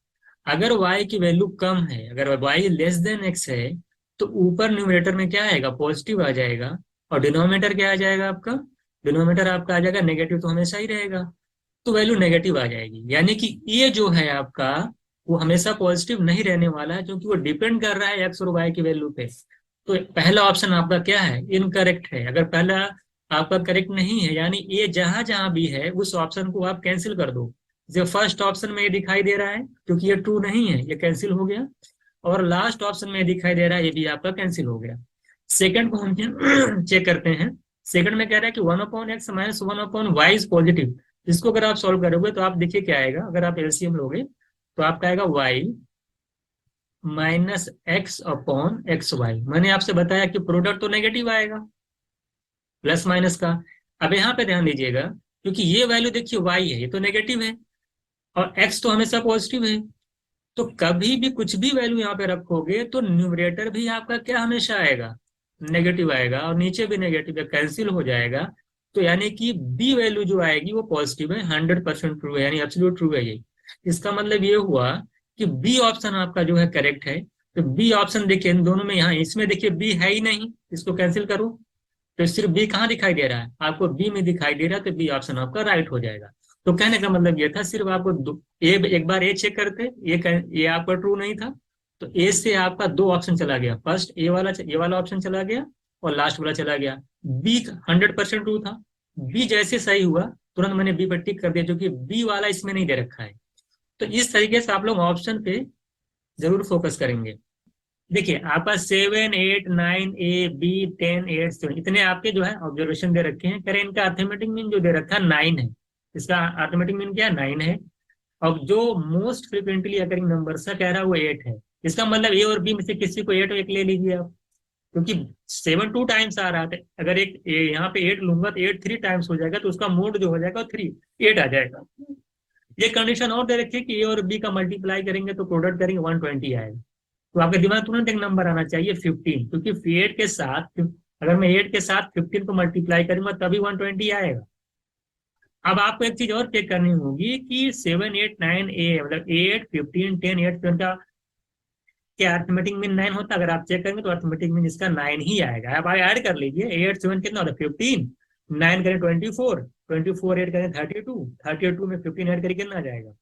अगर y की वैल्यू कम है, अगर y लेस देन x है, तो ऊपर न्यूमरेटर में क्या आएगा, पॉजिटिव आ जाएगा, और डिनोमिनेटर क्या आ जाएगा आपका, डिनोमिनेटर आपका आ जाएगा नेगेटिव, तो हमेशा ही रहेगा, तो वैल्यू नेगेटिव आ जाएगी। यानी कि ये जो है आपका वो हमेशा पॉजिटिव नहीं रहने वाला है, क्योंकि वो डिपेंड कर रहा है एक्स और वाई की वैल्यू पे। तो पहला ऑप्शन आपका क्या है, इनकरेक्ट है। अगर पहला आपका करेक्ट नहीं है, यानी ये जहां जहां भी है उस ऑप्शन को आप कैंसिल कर दो। जो फर्स्ट ऑप्शन में ये दिखाई दे रहा है, क्योंकि ये ट्रू नहीं है, ये कैंसिल हो गया, और लास्ट ऑप्शन में दिखाई दे रहा है, ये भी आपका कैंसिल हो गया। सेकंड को हम चेक करते हैं। सेकंड में कह रहा है कि 1/x minus 1/y is positive. इसको अगर आप सॉल्व करोगे तो आप देखिए क्या आएगा, अगर आप एलसीएम लोगे तो आपका आएगा y माइनस x/xy। मैंने आपसे बताया कि प्रोडक्ट तो नेगेटिव आएगा प्लस माइनस का। अब यहाँ पे ध्यान दीजिएगा, क्योंकि ये वैल्यू देखिए y है, ये तो नेगेटिव है, और x तो हमेशा पॉजिटिव है, तो कभी भी कुछ भी वैल्यू यहाँ पे रखोगे तो न्यूमरेटर भी आपका क्या हमेशा आएगा, नेगेटिव आएगा, और नीचे भी नेगेटिव है, कैंसिल हो जाएगा। तो यानी कि बी वैल्यू जो आएगी वो पॉजिटिव है, 100% ट्रू है, यानी एब्सोल्यूट ट्रू है ये। इसका मतलब ये हुआ कि बी ऑप्शन आपका जो है करेक्ट है। तो बी ऑप्शन देखिए इन दोनों में, यहाँ इसमें देखिए बी है ही नहीं, इसको कैंसिल करो, तो सिर्फ बी कहाँ दिखाई दे रहा है आपको, बी में दिखाई दे रहा है, तो बी ऑप्शन आपका राइट हो जाएगा। तो कहने का मतलब ये था, सिर्फ आपको एक बार ए चेक करते, ये आपका ट्रू नहीं था, तो ए से आपका दो ऑप्शन चला गया, फर्स्ट ये वाला ऑप्शन चला गया और लास्ट वाला चला गया। बी 100% ट्रू था, बी जैसे सही हुआ तुरंत मैंने बी पर टिक कर दिया, जो कि बी वाला इसमें नहीं दे रखा है। तो इस तरीके से आप लोग ऑप्शन पे जरूर फोकस करेंगे। देखिए आपका 7, 8, 9, ए, बी, 10, 8, 7 इतने आपके जो है ऑब्जर्वेशन दे रखे हैं। करें इनका अर्थमेटिक मीन जो दे रखा है 9 है, इसका अर्थमेटिक मीन क्या है, 9 है। अब जो मोस्ट फ्रिक्वेंटली अकरिंग नंबर सा कह रहा है वो 8 है। इसका मतलब ए और बी में से किसी को 8 और 1 ले लीजिए आप, क्योंकि 7 2 टाइम्स आ रहा था। अगर एक यहाँ पे 8 लूंगा तो 8 3 टाइम्स हो जाएगा, तो उसका मोड जो हो जाएगा 8 आ जाएगा। ये कंडीशन और दे रखी है कि ए और बी का मल्टीप्लाई करेंगे तो प्रोडक्ट करेंगे 120 आएगा। तो आपके दिमाग तुरंत एक नंबर आना चाहिए 15, क्योंकि 8 के साथ, अगर मैं 8 के साथ 15 को मल्टीप्लाई करूंगा तभी 120 आएगा। अब आपको एक चीज और चेक करनी होगी कि 7, 8, 9 ए मतलब 8, 15, 10, 8 का क्या अर्थमेटिक मीन 9 होता है। अगर आप चेक करेंगे तो अर्थमेटिक मीन इसका 9 ही आएगा। अब ऐड कर लीजिए, 8 7 कितना होता है 15, 9 करें 24, 24 8 करें 32, 32 में 15 ऐड करें कितना आ जाएगा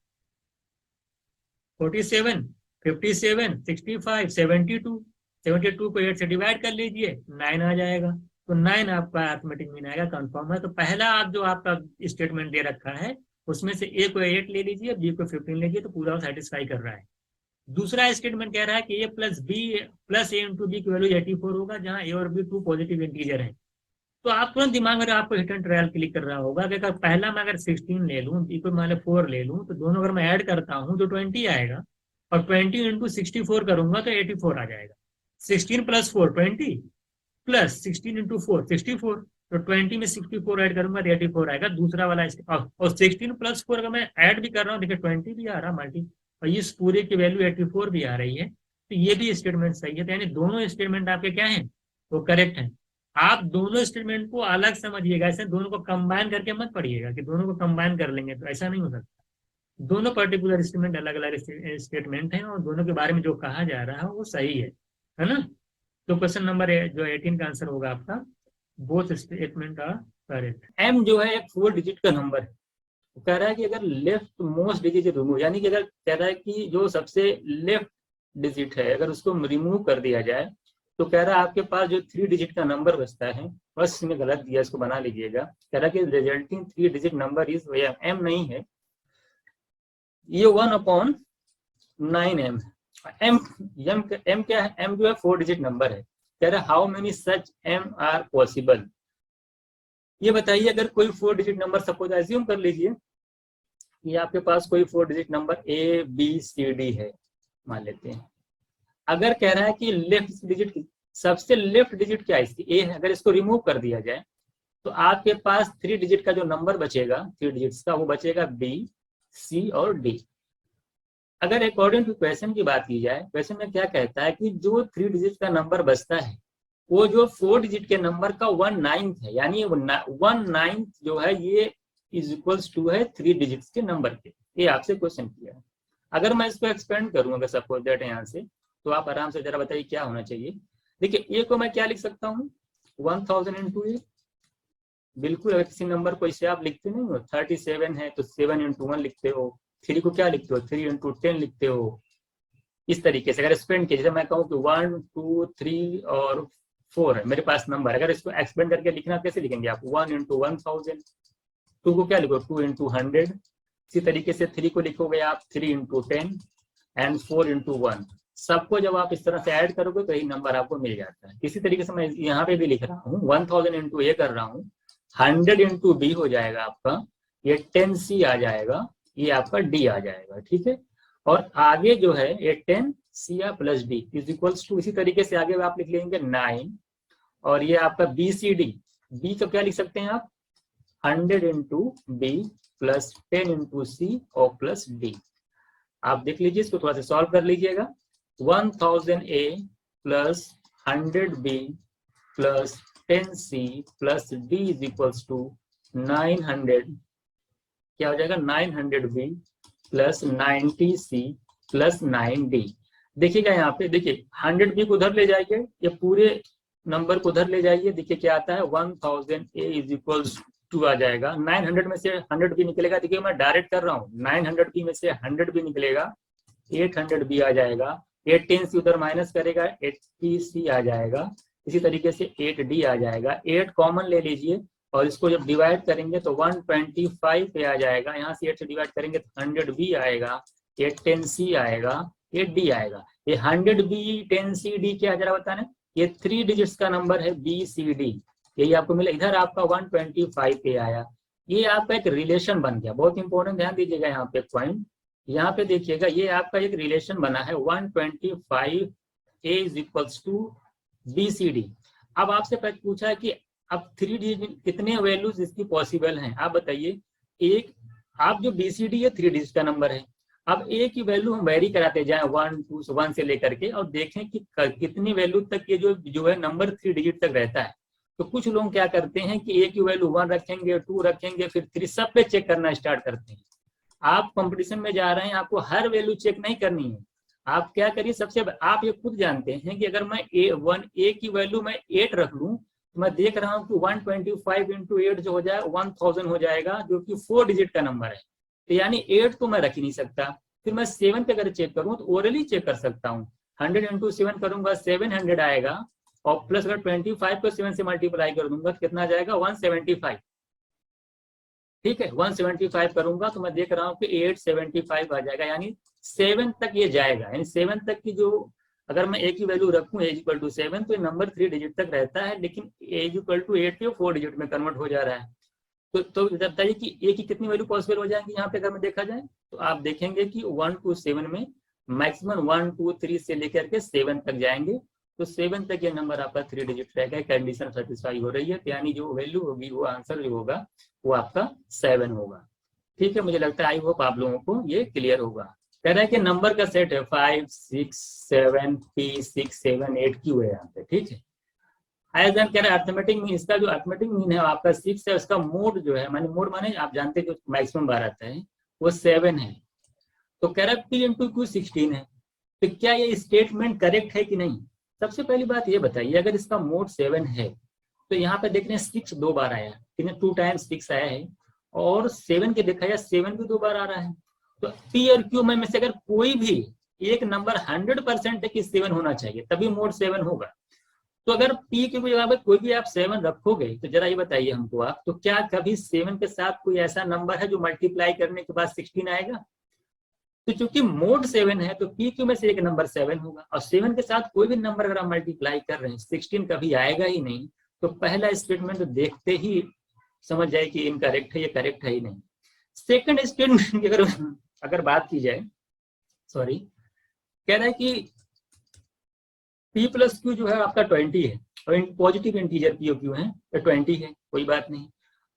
47, 57, 65, 72, 72 को 8 से डिवाइड कर लीजिए 9 आ जाएगा। तो 9 आपका अर्थमेटिक मीन आएगा, कंफर्म है। तो पहला आप जो आपका स्टेटमेंट दे रखा है उसमें से ए को 8 ले लीजिए, बी को 15 लीजिए, तो पूरा सेटिस्फाई कर रहा है। दूसरा स्टेटमेंट कह रहा है कि ए प्लस बी प्लस ए इंटू बी की वैल्यू 84 होगा, जहां ए और बी 2 पॉजिटिव इंटीजर है। तो आप तुरंत दिमाग में आपको हिट एंड ट्रायल क्लिक कर रहा होगा कि अगर पहला मैं अगर 16 ले लूँ, बी को मान 4 ले लूँ, तो दोनों अगर मैं ऐड करता हूँ तो 20 आएगा, और 20 इंटू 64 करूंगा तो 84 आ जाएगा। 16 प्लस 4 20 प्लस 16 इंटू 4 64, तो 20 में 64 ऐड करूंगा तो 84 आएगा दूसरा वाला। और 16 प्लस 4 अगर मैं ऐड भी कर रहा हूँ, देखिए 20 भी आ रहा मल्टी, और इस पूरे की वैल्यू 84 भी आ रही है, तो ये भी स्टेटमेंट सही है। तो यानी दोनों स्टेटमेंट आपके क्या हैं, वो करेक्ट हैं। आप दोनों स्टेटमेंट को अलग समझिएगा, ऐसे दोनों को कंबाइन करके मत पढ़िएगा कि दोनों को कंबाइन कर लेंगे, तो ऐसा नहीं हो सकता। दोनों पर्टिकुलर स्टेटमेंट अलग अलग स्टेटमेंट हैं, और दोनों के बारे में जो कहा जा रहा है वो सही है ना। तो क्वेश्चन नंबर जो 18 का आंसर होगा आपका, both statement are correct. M जो है एक 4 डिजिट का नंबर है। कह रहा है कि अगर लेफ्ट मोस्ट डिजिट रिमूव, यानी कि अगर कह रहा है कि जो सबसे लेफ्ट डिजिट है अगर उसको रिमूव कर दिया जाए, तो कह रहा है आपके पास जो 3 डिजिट का नंबर बचता है, बस इसमें गलत दिया, इसको बना लीजिएगा। कह रहा है कि resulting 3 digit number is, M नहीं है, ये 1/9m। एम क्या है, एम जो है 4 डिजिट नंबर है। कह रहा है how many such M are possible. ये बताइए अगर कोई 4 डिजिट नंबर, सपोज एज्यूम कर लीजिए ये आपके पास कोई 4 digit number A B C D है, मान लेते हैं। अगर कह रहा है कि लेफ्ट डिजिट, सबसे लेफ्ट डिजिट क्या है इसकी, ए है, अगर इसको रिमूव कर दिया जाए तो आपके पास 3 डिजिट का जो नंबर बचेगा, 3 डिजिट्स का, वो बचेगा बी सी और डी। अगर अकॉर्डिंग टू क्वेश्चन की बात की जाए, क्वेश्चन में क्या कहता है कि जो 3 डिजिट का नंबर बचता है वो जो 4 डिजिट के नंबर का 1/9 है, यानी 1/9 जो है ये इज इक्वल्स टू है 3 डिजिट्स के नंबर के। ये आपसे क्वेश्चन किया है। अगर मैं इसको एक्सपेंड करूं, अगर सपोज दैट यहाँ से, तो आप आराम से जरा बताइए क्या होना चाहिए। देखिए ए को मैं क्या लिख सकता हूँ, 1000 इंटू ए। बिल्कुल, अगर किसी नंबर को इसे आप लिखते नहीं हो, 37 है तो 7 इंटू 1 लिखते हो। 3 को क्या लिखते हो, 3 इंटू 10 लिखते हो। इस तरीके से अगर एक्सपेंड किया, जैसे मैं कहूँ कि 1 2 3 और 4 है मेरे पास नंबर, अगर इसको एक्सपेंड करके लिखना कैसे लिखेंगे आप, 1 इंटू 1000। 2 को क्या लिखो, 2 इंटू 100। इसी तरीके से 3 को लिखोगे आप 3 इंटू 10 एंड 4 इंटू 1। सबको जब आप इस तरह से ऐड करोगे तो यही नंबर आपको मिल जाता है। इसी तरीके से मैं यहाँ पे भी लिख रहा हूँ, 1000 इंटू ए कर रहा हूँ, 100 इंटू बी हो जाएगा आपका, ये 10C आ जाएगा, ये आपका डी आ जाएगा। ठीक है, और आगे जो है ये 10C plus D is equals to, इसी तरीके से आगे आप लिख लेंगे 9, और ये आपका BCD। बी का क्या लिख सकते हैं आप, 100 इंटू बी प्लस 10 इंटू सी और प्लस डी। आप देख लीजिए, इसको थोड़ा सा सॉल्व कर लीजिएगा। 1000A plus 100B plus 10C plus D is equals to 900, क्या हो जाएगा, 900B plus 90C plus 9D। देखिएगा यहाँ पे, देखिए 100B को उधर ले जाइए, ये पूरे नंबर को उधर ले जाइए, देखिए क्या आता है, 1000A इज इक्वल्स टू आ जाएगा। 900 में से 100B निकलेगा, देखिए मैं डायरेक्ट कर रहा हूँ, 900B में से 100B निकलेगा, 800B आ जाएगा। 18C उधर माइनस करेगा, 80C आ जाएगा। इसी तरीके से 8D आ जाएगा। 8 कॉमन ले लीजिए और इसको जब डिवाइड करेंगे तो 125 पे आ जाएगा। यहाँ से 8 से डिवाइड करेंगे तो 100B आएगा, ये 10C आएगा, ये D आएगा। ये 100B 10C D क्या है जरा बताना। ये 3 डिजिट्स का नंबर है BCD, यही आपको मिला। इधर आपका 125 पे आया। ये आपका एक रिलेशन बन गया, बहुत इंपॉर्टेंट, ध्यान दीजिएगा यहाँ पे पॉइंट। यहाँ पे देखिएगा, ये आपका एक रिलेशन बना है, 125A is equals to BCD। अब आपसे पूछा है कि अब 3 डिजिट कितने वैल्यूज इसकी पॉसिबल हैं, आप बताइए। एक, आप जो BCD है 3 डिजिट का नंबर है, अब ए की वैल्यू हम वेरी कराते जाएं 1 2 1 से लेकर के, और देखें कि कितनी वैल्यू तक ये जो है नंबर 3 डिजिट तक रहता है। तो कुछ लोग क्या करते हैं कि ए की वैल्यू 1 रखेंगे, 2 रखेंगे, फिर 3, सब पे चेक करना स्टार्ट करते हैं। आप कंपटीशन में जा रहे हैं, आपको हर वैल्यू चेक नहीं करनी है। आप क्या करिए, सबसे आप ये खुद जानते हैं कि अगर मैं ए की वैल्यू मैं 8 रख लूं, तो मैं देख रहा हूं कि 125 इंटू 8 जो हो जाए 1000 हो जाएगा, जो कि 4 डिजिट का नंबर है। तो यानी 8 तो मैं रख ही नहीं सकता। फिर मैं 7 पे अगर चेक करूं तो ओरली चेक कर सकता हूँ, 100 इंटू 7 करूंगा 700 आएगा, और प्लस अगर 25 को 7 से मल्टीप्लाई कर दूंगा तो कितना जाएगा, 175। ठीक है, 175 करूंगा तो मैं देख रहा हूँ कि 875 आ जाएगा, यानी 7 तक ये जाएगा। यानी 7 तक की जो, अगर मैं ए की वैल्यू रखूं ए इक्वल टू 7, तो ये नंबर 3 डिजिट तक रहता है, लेकिन ए इक्वल टू 8 के 4 डिजिट में कन्वर्ट हो जा रहा है। तो बताइए कि ए की कितनी वैल्यू पॉसिबल हो जाएंगी यहाँ पे अगर मैं देखा जाए। तो आप देखेंगे कि 1 to 7 में मैक्सिमम 1 2 3 से लेकर के 7 तक जाएंगे। तो 7 तक ये नंबर आपका 3 डिजिट रहेगा, कंडीशन सेटिस्फाई हो रही है, तो यानी जो वैल्यू होगी, वो आंसर जो होगा वो आपका 7 होगा। ठीक है, मुझे लगता है आई होप आप लोगों को ये क्लियर होगा। कह रहा है कि नंबर का सेट है 5 6 7 P 6 7 8 क्यू है यहाँ पे। ठीक है, एज एन कह रहा है अर्थमेटिक मीन, इसका जो अर्थमेटिक मीन है आपका 6 है, उसका मोड जो है, माने मोड माने आप जानते हैं जो मैक्सिमम बार आता है वो 7 है। तो कह रहा है P इंटू क्यू 16 है। तो क्या ये स्टेटमेंट करेक्ट है कि नहीं। सबसे पहली बात ये बताइए, अगर इसका मोड 7 है तो यहाँ पे देख रहे हैं 6 2 बार आया, 2 टाइम्स 6 आया है, और 7 के देखा जाए 7 भी 2 बार आ रहा है। तो P और Q में से अगर कोई भी एक नंबर 100% है कि 7 होना चाहिए, तभी मोड 7 होगा। तो अगर P की जगह पे कोई भी आप 7 रखोगे, तो जरा ये बताइए हमको आप, तो क्या कभी 7 के साथ कोई ऐसा नंबर है जो मल्टीप्लाई करने के बाद 16 आएगा। तो चूंकि मोड 7 है तो P Q में से एक नंबर 7 होगा, और 7 के साथ कोई भी नंबर अगर आप मल्टीप्लाई कर रहे हैं 16 कभी आएगा ही नहीं। तो पहला स्टेटमेंट तो देखते ही समझ जाए कि इनकरेक्ट है, ये करेक्ट है ही नहीं। सेकंड स्टेटमेंट की अगर बात की जाए, सॉरी, कह रहा है कि P प्लस क्यू जो है आपका 20 है, और पॉजिटिव इंटीजर P और Q है तो 20 है, कोई बात नहीं।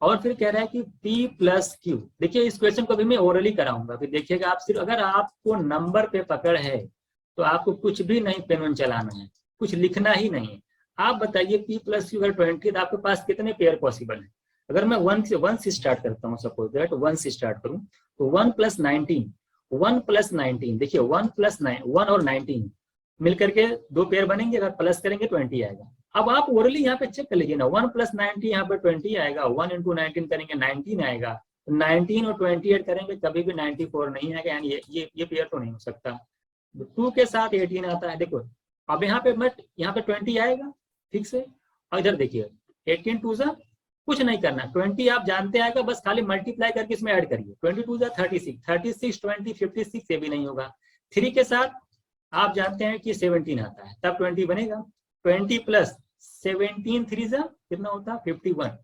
और फिर कह रहा है कि P प्लस Q। देखिए इस क्वेश्चन को भी मैं ओरली कराऊंगा, फिर देखिएगा आप। सिर्फ अगर आपको नंबर पे पकड़ है तो आपको कुछ भी नहीं पेन चलाना है, कुछ लिखना ही नहीं है। आप बताइए P प्लस Q अगर 20 तो आपके पास कितने पेयर पॉसिबल है? अगर मैं वन से स्टार्ट करता हूँ, सपोज दैट 1 से स्टार्ट करूँ, तो 1 प्लस 19, 1 प्लस 19, देखिए 1 प्लस 9, 1 और 19 मिलकर के 2 पेयर बनेंगे, अगर प्लस करेंगे 20 आएगा। अब आप ओरली यहाँ पे चेक कर लीजिए ना, 1 प्लस 90 यहाँ पे 20 आएगा, 1 इंटू 19 करेंगे 19 आएगा, 19 और 28 करेंगे कभी भी 94 नहीं आएगा, यानी ये पेयर तो नहीं हो सकता। 2 के साथ 18 आता है, देखो अब यहाँ पे मत, यहाँ पे 20 आएगा ठीक से, और इधर देखिए 18 टू सा कुछ नहीं करना, 20 आप जानते आएगा, बस खाली मल्टीप्लाई करके इसमें ऐड करिए, 20 टू सा 36, 36 20 56 ये भी नहीं होगा। 3 के साथ आप जानते हैं कि 17 आता है, तब 20 बनेगा, 20 प्लस 17 3 सा कितना होता है 51,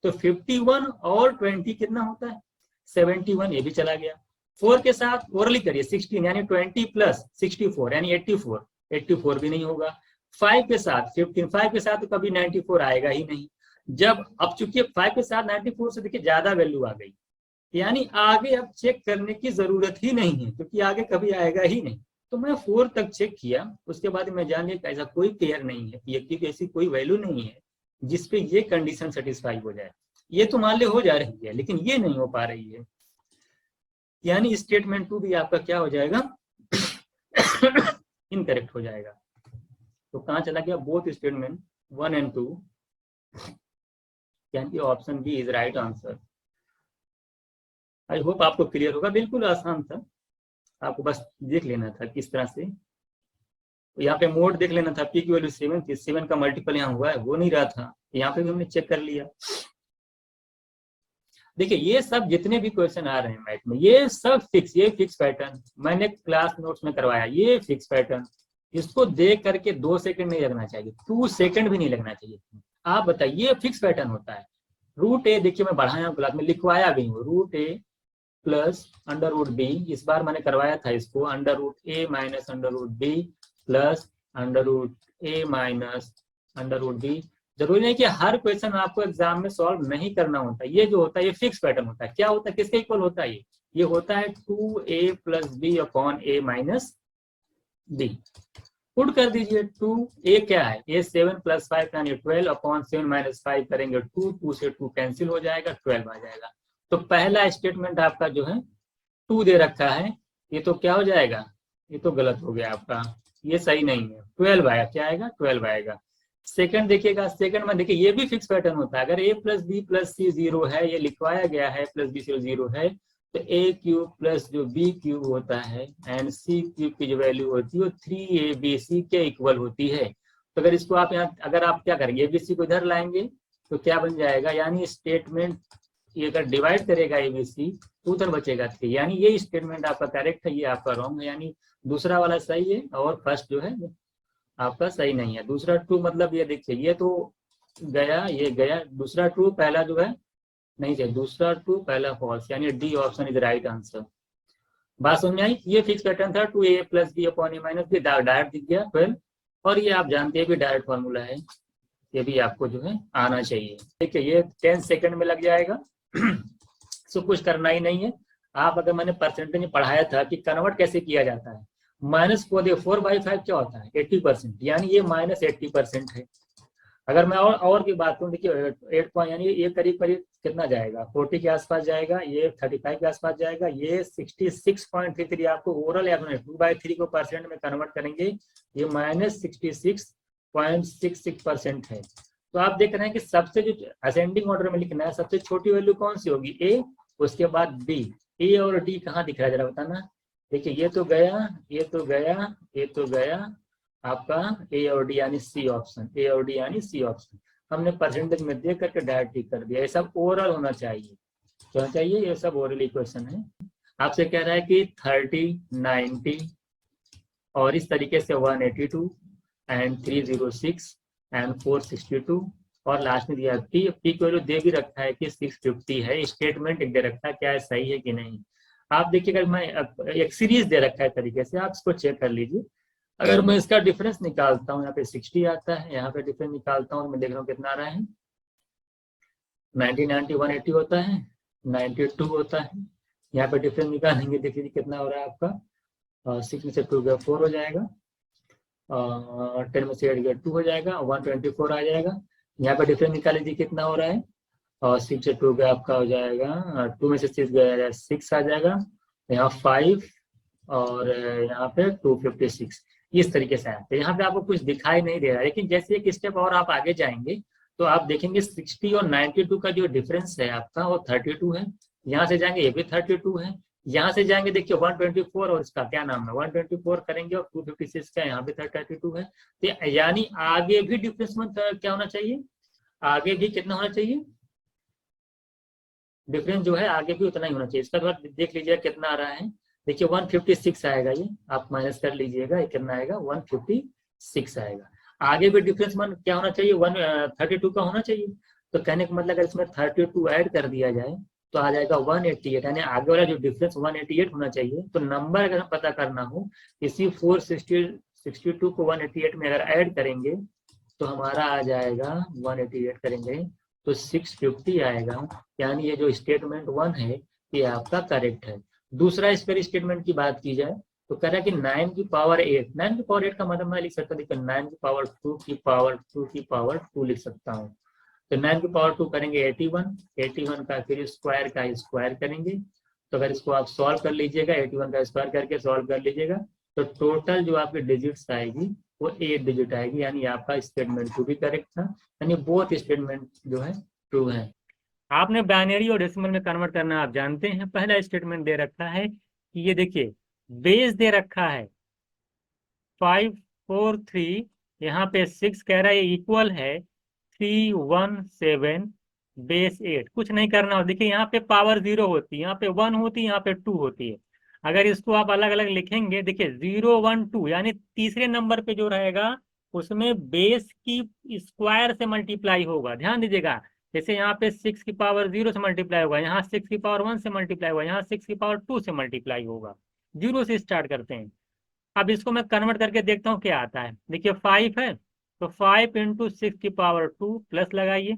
तो 51 और 20 कितना होता है 71, ये भी चला गया। 4 के साथ ओरली करिए 16, यानी 20 प्लस 64 यानी 84, 84 भी नहीं होगा। 5 के साथ 15, 5 के साथ तो कभी 94 आएगा ही नहीं। जब अब चूंकि 5 के साथ 94 से देखिए ज्यादा वैल्यू आ गई, यानी आगे अब चेक करने की जरूरत ही नहीं है, क्योंकि आगे कभी आएगा ही नहीं। तो मैं 4 तक चेक किया, उसके बाद मैं जान लिया कि ऐसा कोई पेयर नहीं है, ये की ऐसी कोई वैल्यू नहीं है जिसपे ये कंडीशन सेटिस्फाई हो जाए। ये तो मान ले हो जा रही है, लेकिन ये नहीं हो पा रही है, यानी स्टेटमेंट 2 भी आपका क्या हो जाएगा इनकरेक्ट हो जाएगा। तो कहाँ चला गया, बोथ स्टेटमेंट 1 and 2, यानी option B is right answer. I hope आपको क्लियर होगा, बिल्कुल आसान था, आपको बस देख लेना था किस तरह से। तो यहाँ पे मोड देख लेना था, पी की वैल्यू 7 थी, 7 का मल्टीपल यहाँ हुआ है, वो नहीं रहा था, यहाँ पे भी हमने चेक कर लिया। देखिए ये सब जितने भी क्वेश्चन आ रहे हैं मैथ में, ये सब फिक्स, ये फिक्स पैटर्न मैंने क्लास नोट्स में करवाया, ये फिक्स पैटर्न, इसको देख करके 2 सेकंड नहीं लगना चाहिए, 2 सेकंड भी नहीं लगना चाहिए। आप बताइए ये फिक्स पैटर्न होता है। रूट ए देखिए मैं बढ़ाया क्लास में, लिखवाया भी हूँ, root A plus under root B, इस बार मैंने करवाया था इसको, under root A minus under root B plus under root A minus under root B. जरूरी नहीं कि हर क्वेश्चन आपको एग्जाम में सॉल्व नहीं करना होता, ये जो होता है ये फिक्स पैटर्न होता है। क्या होता है, किसके इक्वल होता है ये होता है 2a प्लस बी अपॉन ए माइनस बी। पुट कर दीजिए 2a क्या है, a 7 प्लस 5 यानी 12 अपॉन 7 माइनस 5 करेंगे 2, 2 से 2 कैंसिल हो जाएगा, 12 आ जाएगा। तो पहला स्टेटमेंट आपका जो है 2 दे रखा है, ये तो क्या हो जाएगा, ये तो गलत हो गया आपका, ये सही नहीं है, 12 आएगा, क्या आएगा 12 आएगा। सेकंड देखिएगा, सेकंड में देखिए ये भी फिक्स पैटर्न होता है, अगर a प्लस बी प्लस सी 0 है, ये लिखवाया गया है प्लस बी 0 है, तो a क्यूब प्लस जो b क्यूब होता है एंड c क्यूब की जो वैल्यू होती है वो 3abc के इक्वल होती है। तो अगर इसको आप यहाँ, अगर आप क्या करेंगे abc को इधर लाएंगे तो क्या बन जाएगा, यानी स्टेटमेंट ये अगर डिवाइड करेगा abc तो उधर बचेगा 3, यानी ये स्टेटमेंट आपका करेक्ट है, ये आपका रॉन्ग है, यानी दूसरा वाला सही है और फर्स्ट जो है आपका सही नहीं है। दूसरा ट्रू मतलब ये देखिए ये तो गया, ये गया, दूसरा ट्रू पहला जो है नहीं चाहिए, दूसरा ट्रू पहला फॉल्स, यानी D option is right answer. बात समझ में आई, ये फिक्स पैटर्न था 2a प्लस बी अपॉन ए माइनस बी, डायरेक्ट दिख गया 12, और ये आप जानते हैं भी डायरेक्ट फॉर्मूला है, ये भी आपको जो है आना चाहिए। देखिए ये 10 सेकंड में लग जाएगा सो कुछ करना ही नहीं है। आप अगर मैंने परसेंटेज में पढ़ाया था कि कन्वर्ट कैसे किया जाता है, -4/5 क्या होता है 80%, यानी ये -80% है। अगर मैं और की बात करूँ, देखिए 8 पॉइंट यानी ये करीब करीब कितना जाएगा 40 के आसपास जाएगा, ये 35 के आसपास जाएगा, ये 66.33 आपको ओवरऑल या 2/3 को परसेंट में कन्वर्ट करेंगे, ये -66.66% है। तो आप देख रहे हैं कि सबसे जो असेंडिंग ऑर्डर में लिखना है, सबसे छोटी वैल्यू कौन सी होगी a, उसके बाद b, a और d कहाँ दिख रहा है जरा बताना। देखिए ये तो गया, ये तो गया, ये तो गया, आपका ए और डी यानी सी ऑप्शन, ए और डी यानी सी ऑप्शन, हमने परसेंटेज में देख करके डायरेक्ट टिक कर दिया। ये सब ओवरऑल होना चाहिए, क्या चाहिए, ये सब ओरल इक्वेशन है। आपसे कह रहा है कि 30, 90 और इस तरीके से 182 एंड 306 एंड 462 और लास्ट में दिया पी की वैल्यू दे भी रखा है कि 650 है, स्टेटमेंट एक दे रखा है, क्या है सही है कि नहीं। आप देखिएगा मैं एक सीरीज दे रखा है तरीके से, आप इसको चेक कर लीजिए। अगर मैं इसका डिफरेंस निकालता हूँ, यहाँ पे 60 आता है, यहाँ पे डिफरेंस निकालता हूँ, मैं देख रहा हूँ कितना आ रहा है 90 90 180 होता है, 92 होता है। यहाँ पे डिफरेंस निकालेंगे, देखिए कितना हो रहा है आपका, 6 में से 2 गया 4 हो जाएगा, 10 में से 8 गया 2 हो जाएगा, 124 आ जाएगा। यहाँ पे डिफरेंस निकाल लीजिए कितना हो रहा है, और 6 से 2 गया आपका हो जाएगा, 2 में से 6 गया 6 आ जाएगा, यहाँ 5 और यहाँ पे 256। इस तरीके से आते हैं। यहाँ पे आपको कुछ दिखाई नहीं दे रहा है, लेकिन जैसे एक स्टेप और आप आगे जाएंगे तो आप देखेंगे 60 और 92 का जो डिफरेंस है आपका वो 32 है। यहाँ से जाएंगे ये भी 32 है, यहाँ से जाएंगे देखिए 124 और इसका क्या नाम है 124 करेंगे और 256 का यहाँ पे 32 है। तो यानी आगे भी डिफरेंस में क्या होना चाहिए, आगे भी कितना होना चाहिए, डिफरेंस जो है आगे भी उतना ही होना चाहिए। इसका बाद देख लीजिएगा कितना आ रहा है, देखिए 156 आएगा, ये आप माइनस कर लीजिएगा, ये कितना आएगा 156 आएगा। आगे भी डिफरेंस मान क्या होना चाहिए 132 का होना चाहिए। तो कहने का मतलब अगर इसमें 32 ऐड कर दिया जाए तो आ जाएगा 188, यानी आगे वाला जो डिफरेंस 188 होना चाहिए। तो नंबर अगर हम पता करना हो, इसी 462 को 188 में अगर ऐड करेंगे तो हमारा आ जाएगा 188 करेंगे तो 650 आएगा। यानी ये जो स्टेटमेंट 1 है ये आपका करेक्ट है। दूसरा इस पर स्टेटमेंट की बात की जाए तो कह रहा है कि 9 की पावर 8, 9 की पावर 8 का मतलब मैं लिख सकता हूँ, 9 की पावर 2 की पावर 2 की पावर 2 लिख सकता हूँ। तो 9 की पावर 2 करेंगे 81, 81 का फिर स्क्वायर का स्क्वायर करेंगे। तो अगर इसको आप सॉल्व कर लीजिएगा, 81 का स्क्वायर करके सॉल्व कर लीजिएगा तो टोटल जो आपकी डिजिट्स आएगी वो 8 डिजिट आएगी। यानी आपका स्टेटमेंट 2 भी करेक्ट था, यानी बोथ स्टेटमेंट जो है ट्रू है। आपने बाइनरी और डेसिमल में कन्वर्ट करना आप जानते हैं। पहला स्टेटमेंट दे रखा है कि ये देखिए बेस दे रखा है 543, यहाँ पे 6 कह रहा है इक्वल है 317 बेस 8। कुछ नहीं करना हो, देखिए यहाँ पे पावर 0 होती है, यहाँ पे 1 होती है, यहाँ पे 2 होती है। अगर इसको आप अलग अलग लिखेंगे, देखिए 0 1 2 यानी तीसरे नंबर पे जो रहेगा उसमें बेस की स्क्वायर से मल्टीप्लाई होगा। ध्यान दीजिएगा, जैसे यहाँ पे 6 की पावर 0 से मल्टीप्लाई होगा, यहाँ 6 की पावर 1 से मल्टीप्लाई होगा, यहाँ 6 की पावर 2 से मल्टीप्लाई होगा। 0 से स्टार्ट करते हैं। अब इसको मैं कन्वर्ट करके देखता हूँ क्या आता है। देखिए 5 है तो 5 इंटू 6 की पावर 2 प्लस लगाइए,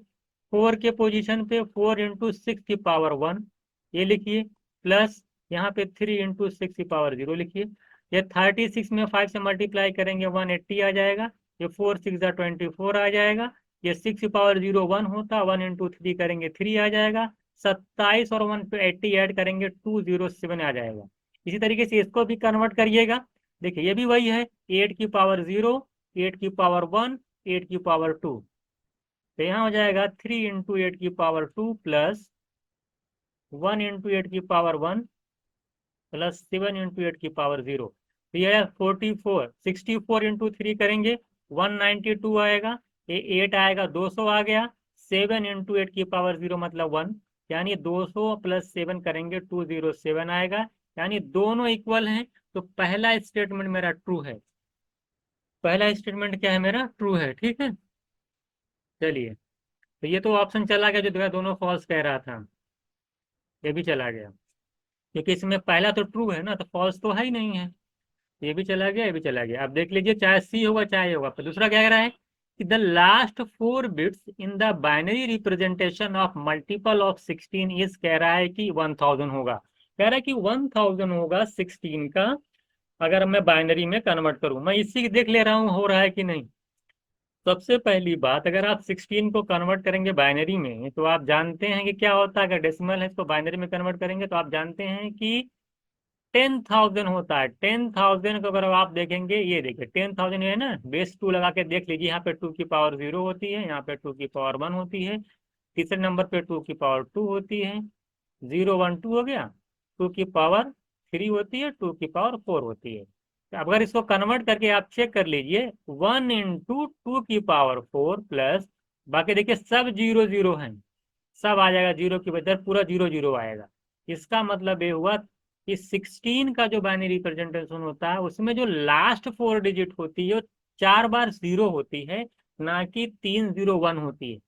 4 के पोजीशन पे 4 इंटू 6 की पावर 1 ये लिखिए, प्लस यहाँ पे 3 इंटू 6 की पावर 0 लिखिए। ये 36 में 5 से मल्टीप्लाई करेंगे 180 आ जाएगा। ये 4 6 24 आ जाएगा। ये 6 की पावर 0 1 होता, 1 इंटू 3 करेंगे 3 आ जाएगा। 27 और 180 ऐड करेंगे 207 आ जाएगा। इसी तरीके से इसको भी कन्वर्ट करिएगा। देखिए ये भी वही है, 8 की पावर 0, 8 की पावर 1, 8 की पावर 2। तो यहाँ हो जाएगा 3 इंटू 8 की पावर 2 प्लस 1 इंटू 8 की पावर 1 प्लस 7 इंटू 8 की पावर 0। तो यह है 44। 64 इंटू 3 करेंगे 192 आएगा। ये 8 आएगा 200 आ गया। 7 इंटू 8 की पावर 0 मतलब 1, यानी 200 प्लस 7 करेंगे 207 आएगा। यानी दोनों इक्वल हैं। तो पहला स्टेटमेंट मेरा ट्रू है। पहला स्टेटमेंट क्या है मेरा, ट्रू है। ठीक है, चलिए। तो ये तो ऑप्शन चला गया जो दोनों फॉल्स कह रहा था, ये भी चला गया, क्योंकि इसमें पहला तो ट्रू है ना, तो फॉल्स तो है ही नहीं है। ये भी चला गया, ये भी चला गया। अब देख लीजिए, चाहे सी होगा चाहे होगा। तो दूसरा क्या कह रहा है कि the last 4 bits in the binary representation of multiple of 16 is, कह रहा है कि 1000 होगा। कह रहा है कि 1000 होगा 16 का अगर मैं बाइनरी में कन्वर्ट करूं। मैं इसी देख ले रहा हूं हो रहा है कि नहीं। सबसे पहली बात, अगर आप 16 को कन्वर्ट करेंगे बाइनरी में तो आप जानते हैं कि क्या होता है। अगर डेसिमल है इसको बाइनरी में कन्वर्ट करेंगे तो आप जानते हैं कि 10,000 होता है। 10,000 को अगर आप देखेंगे, ये देखिए 10,000 है ना, बेस 2 लगा के देख लीजिए। यहाँ पे 2 की पावर 0 होती है, यहाँ पे 2 की पावर 1 होती है, तीसरे नंबर पे 2 की पावर 2 होती है, 0 1 2 हो गया, 2 की पावर 3 होती है, 2 की पावर 4 होती है। तो अगर इसको कन्वर्ट करके आप चेक कर लीजिए, 1 इंटू 2 की पावर 4 प्लस, बाकी देखिए सब 0 0 है, सब आ जाएगा 0 की बजाय पूरा 0 0 आएगा। इसका मतलब ये हुआ कि 16 का जो बाइनरी रिप्रेजेंटेशन होता है उसमें जो लास्ट 4 डिजिट होती है वो 4 बार 0 होती है, ना कि 3 0 1 होती है।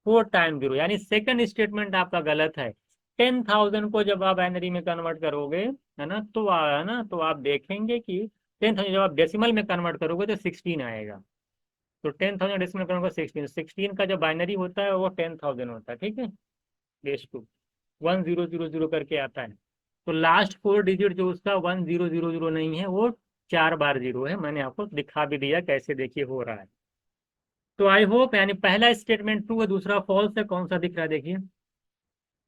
4 टाइम 0, यानी सेकंड स्टेटमेंट आपका गलत है। 10,000 को जब आप बाइनरी में कन्वर्ट करोगे, है ना, तो आप देखेंगे कि 10,000 जब आप डेसिमल में कन्वर्ट करोगे तो 16 आएगा। तो 10,000 डेसिमल करूँगा 16 का जो बाइनरी होता है वो 10,000 होता है, ठीक है, बेस 2 1000 करके आता है। तो लास्ट 4 डिजिट जो उसका 1000 नहीं है, वो 4 बार 0 है। मैंने आपको दिखा भी दिया कैसे, देखिए हो रहा है। तो आई होप, यानी पहला स्टेटमेंट ट्रू है, दूसरा फॉल्स है। कौन सा दिख रहा है देखिए,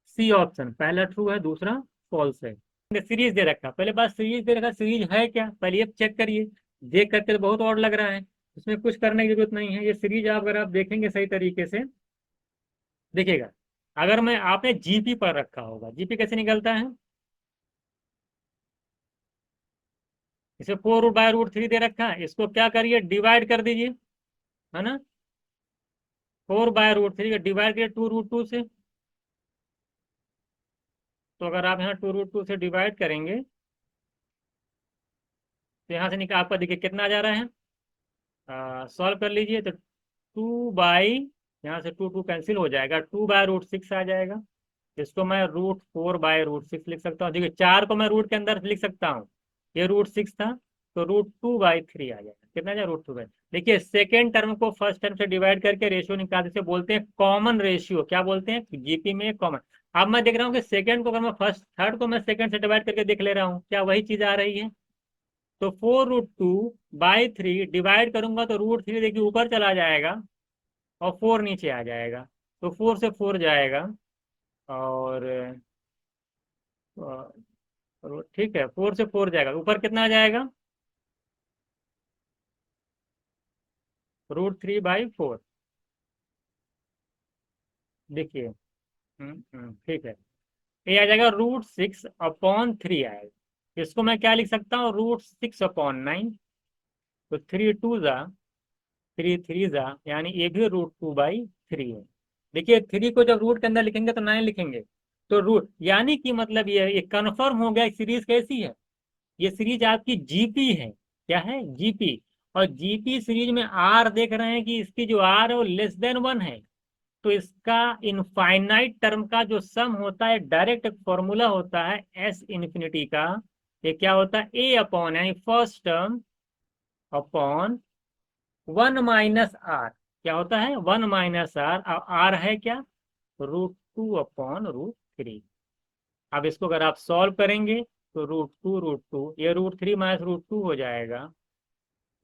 सी ऑप्शन, पहला ट्रू है, दूसरा फॉल्स है। सीरीज दे रखा, पहले बात सीरीज दे रखा, सीरीज है क्या पहले ये चेक करिए। देख करके तो बहुत और लग रहा है, इसमें कुछ करने की जरूरत नहीं है। ये सीरीज आप अगर आप देखेंगे सही तरीके से देखिएगा। अगर मैं, आपने जीपी पर रखा होगा, जीपी कैसे निकलता है, इसे 4√3 दे रखा है, इसको क्या करिए, डिवाइड कर दीजिए, है ना। 4/√3 का डिवाइड करिए 2√2 से। तो अगर आप यहाँ 2√2 से डिवाइड करेंगे तो यहाँ से निकाल, आपका देखिए कितना आ जा रहा है, सॉल्व कर लीजिए। तो 2 बाई, यहाँ से 2 कैंसिल हो जाएगा, 2/√6 आ जाएगा। इसको मैं √4/√6 लिख सकता हूँ। देखिए 4 को मैं रूट के अंदर लिख सकता हूँ, ये √6 था, तो √2/3 आ जाएगा। कितना आ जाएगा, √2/। देखिए सेकेंड टर्म को फर्स्ट टर्म से डिवाइड करके रेशियो निकालते से बोलते हैं कॉमन रेशियो। क्या बोलते हैं, जीपी में कॉमन। अब मैं देख रहा हूँ कि सेकेंड को अगर मैं फर्स्ट, थर्ड को मैं सेकेंड से डिवाइड करके देख ले रहा हूँ, क्या वही चीज आ रही है। तो 4√2/3 डिवाइड करूंगा तो √3 देखिए ऊपर चला जाएगा और 4 नीचे आ जाएगा। तो 4 से 4 जाएगा और ठीक है, 4 से 4 जाएगा, ऊपर कितना आ जाएगा, √3/4। देखिए ठीक है, ये आ जाएगा √6/3 आएगा। इसको मैं क्या लिख सकता हूँ, √6/9। तो 3 2 यानी ये भी √2/3 है। देखिए 3 को जब रूट के अंदर लिखेंगे तो 9 लिखेंगे, तो रूट, यानी कि मतलब ये कंफर्म हो गया। सीरीज कैसी है, ये सीरीज आपकी जीपी है। क्या है, जीपी। और जीपी सीरीज में आर देख रहे हैं कि इसकी जो आर है वो <1 है। तो इसका इनफाइनाइट टर्म का जो सम होता है, डायरेक्ट फॉर्मूला होता है एस इन्फिनिटी का। ये क्या होता है, ए अपॉन, यानी फर्स्ट टर्म अपॉन 1 - आर। क्या होता है, 1 - आर। आर है क्या, √2/√3। अब इसको अगर आप सॉल्व करेंगे तो √2 ये √3 - √2 हो जाएगा।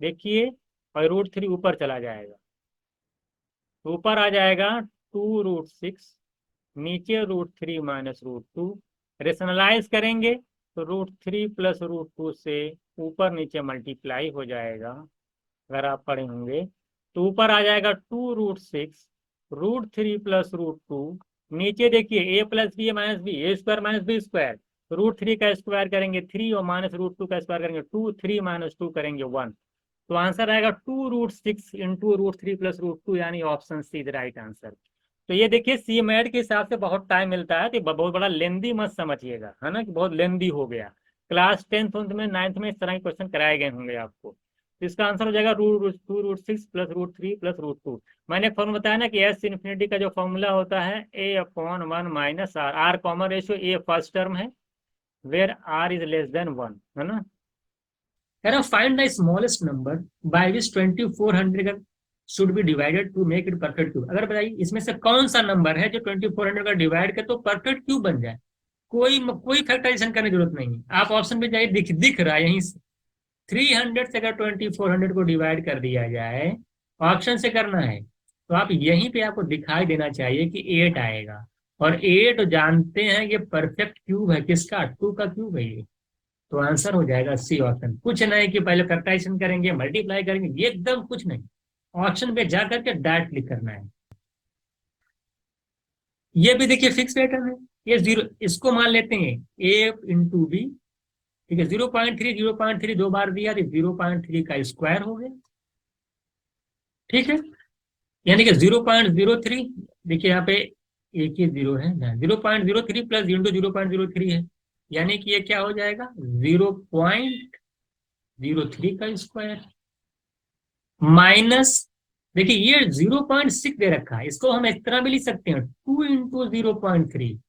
देखिए, और √3 ऊपर चला जाएगा, तो ऊपर आ जाएगा 2√6, नीचे √3 - √2। रेशनलाइज करेंगे तो √3 + √2 से ऊपर नीचे मल्टीप्लाई हो जाएगा। अगर आप पढ़े होंगे तो ऊपर आ जाएगा 2√6, √3 + √2। नीचे देखिए a + b - b, a² - b²। √3 का स्क्वायर करेंगे 3 और -√2 का स्क्वायर करेंगे 2, 3 - 2 करेंगे 1। तो आंसर आएगा 2√6 इंटू √3 + √2, यानी option C is right answer. तो ये देखिए सी मैट के हिसाब से बहुत टाइम मिलता है, तो बहुत बड़ा लेंदी मत समझिएगा, है ना, कि बहुत लेंदी हो गया। क्लास 10th में 9th में इस तरह के क्वेश्चन कराए गए होंगे आपको। तो इसका आंसर हो जाएगा √2√6 + √3 + √2। मैंने एक फॉर्मूला बताया ना कि एस इन्फिनिटी का जो फॉर्मूला होता है a/1 - R. R common ratio, A first term है, वेयर आर इज <1, है ना। कह रहा find the smallest number by which 2400 should be divided to make it perfect cube. अगर बताइए इसमें से कौन सा नंबर है जो 2400 का डिवाइड कर तो परफेक्ट क्यूब बन जाए। कोई फैक्टराइजेशन करने की जरूरत नहीं है। आप ऑप्शन पे जाइए, दिख रहा है यहीं से। 300 से अगर 2400 को डिवाइड कर दिया जाए, ऑप्शन से करना है, तो आप यहीं पे आपको दिखाई देना चाहिए कि 8 आएगा। और 8 जानते हैं ये परफेक्ट क्यूब है, किसका, 2 का क्यूब है ये। तो आंसर हो जाएगा सी ऑप्शन। कुछ नहीं कि पहले फैक्टराइजेशन करेंगे, मल्टीप्लाई करेंगे, ये एकदम कुछ नहीं। ऑप्शन पे जा करके डायरेक्ट क्लिक करना है। ये भी देखिए फिक्स पैटर्न है। ये जीरो, इसको मान लेते हैं a × b। ठीक है, 0.3 दो बार दिया तो 0.3 का स्क्वायर हो गया। ठीक है, यानी कि 0.03, देखिए यहाँ पे एक ही जीरो है, 0.03 प्लस इंटू 0.03 है, यानी कि ये क्या हो जाएगा, 0.03 का स्क्वायर माइनस, देखिए ये 0.6 दे रखा है, इसको हम इस तरह भी लिख सकते हैं 2 × 0.3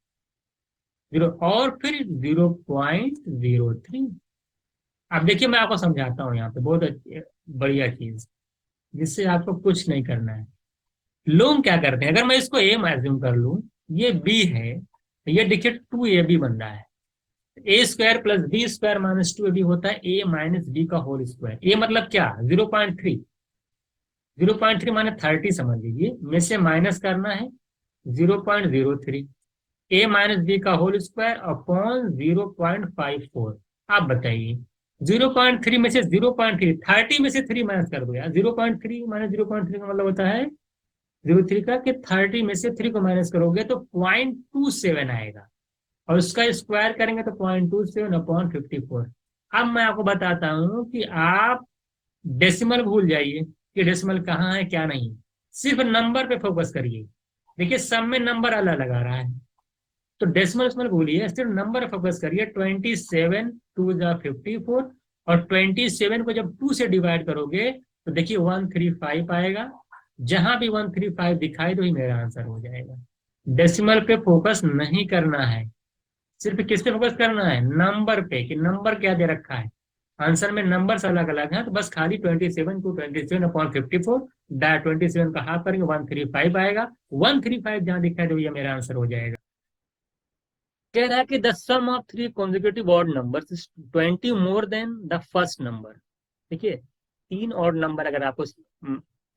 और फिर 0.03। अब देखिए मैं आपको समझाता हूँ यहाँ पे बहुत बढ़िया चीज। जिससे आपको कुछ नहीं करना है। लोग क्या करते हैं, अगर मैं इसको ए एज्यूम कर लूं, ये बी है, तो ये देखिए 2ab बन रहा है। A square plus B square minus 2ab होता है ए माइनस बी का होल स्क्वायर। ए मतलब क्या, 0.3, 0.3 माने 30 समझ लीजिए, में से माइनस करना है 0.03, ए माइनस बी का होल स्क्वायर अपॉन 0.54। आप बताइए 0.3 में से 0.3, 30 में से 3 माइनस कर दो यार, 0.3 माइनस 0.3 का मतलब होता है 0.3 का, कि 30 में से 3 को माइनस करोगे तो 0.27 आएगा, और उसका स्क्वायर करेंगे तो 0.27 अपॉन 54। अब मैं आपको बताता हूं कि आप डेसिमल भूल जाइए कि डेसिमल कहाँ है क्या नहीं, सिर्फ नंबर पे फोकस करिए। देखिए सब में नंबर अलग लगा रहा है, तो डेसिमल डेसिमल भूलिए, सिर्फ नंबर फोकस करिए। 27 2 जा 54, और 27 को जब 2 से डिवाइड करोगे तो देखिए 135 आएगा। जहां भी 135 दिखाई तो ही मेरा आंसर हो जाएगा। डेसिमल पे फोकस नहीं करना है, सिर्फ किस पे फोकस करना है, नंबर पे, कि नंबर क्या दे रखा है। आंसर में नंबर्स अलग अलग हैं, तो बस खाली 27 को 27 अपॉन 54, 27 का हाफ करेंगे 135 आएगा। 135 जहां दिखा है तो ये मेरा आंसर हो जाएगा। कह रहा है कि the sum of 3 consecutive odd numbers is 20 more than the first number। देखिए 3 ऑड नंबर अगर आपको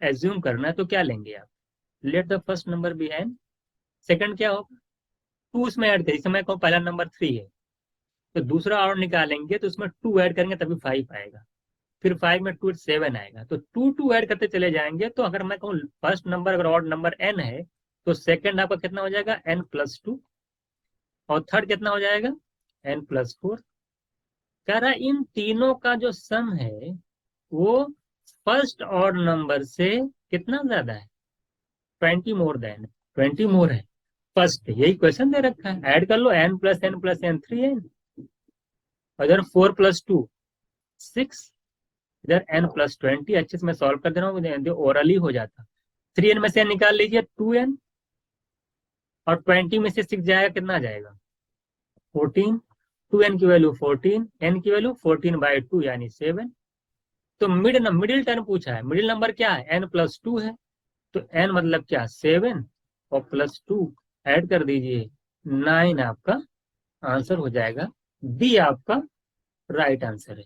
एज्यूम करना है तो क्या लेंगे आप, let the first number be N, second क्या होगा 2 उसमें ऐड करिए, समय को पहला नंबर 3 है तो दूसरा और निकालेंगे तो उसमें 2 ऐड करेंगे तभी 5 आएगा, फिर 5 में 2 7 आएगा, तो 2 2 ऐड करते चले जाएंगे। तो अगर मैं कहूँ फर्स्ट नंबर अगर ऑड नंबर n है तो सेकंड आपका कितना हो जाएगा n+2, और थर्ड कितना हो जाएगा n+4। कह रहा है इन तीनों का जो सम है वो फर्स्ट ऑड नंबर से कितना ज्यादा है, 20 मोर देन, 20 मोर है फर्स्ट, यही क्वेश्चन दे रखा है। ऐड कर लो n+n+n 3n, इधर 4+2 6, इधर n+20। अच्छे से मैं सॉल्व कर दे रहा हूँ, ओरली हो जाता। 3n में से n निकाल लीजिए 2n, और 20 में से 6 जाएगा कितना जाएगा 14, 2n की वैल्यू 14, n की वैल्यू 14/2 यानी 7। तो मिडिल टर्म पूछा है, मिडिल नंबर क्या है n+2 है, तो n मतलब क्या 7 और +2 ऐड कर दीजिए 9 आपका आंसर हो जाएगा। डी आपका राइट आंसर है।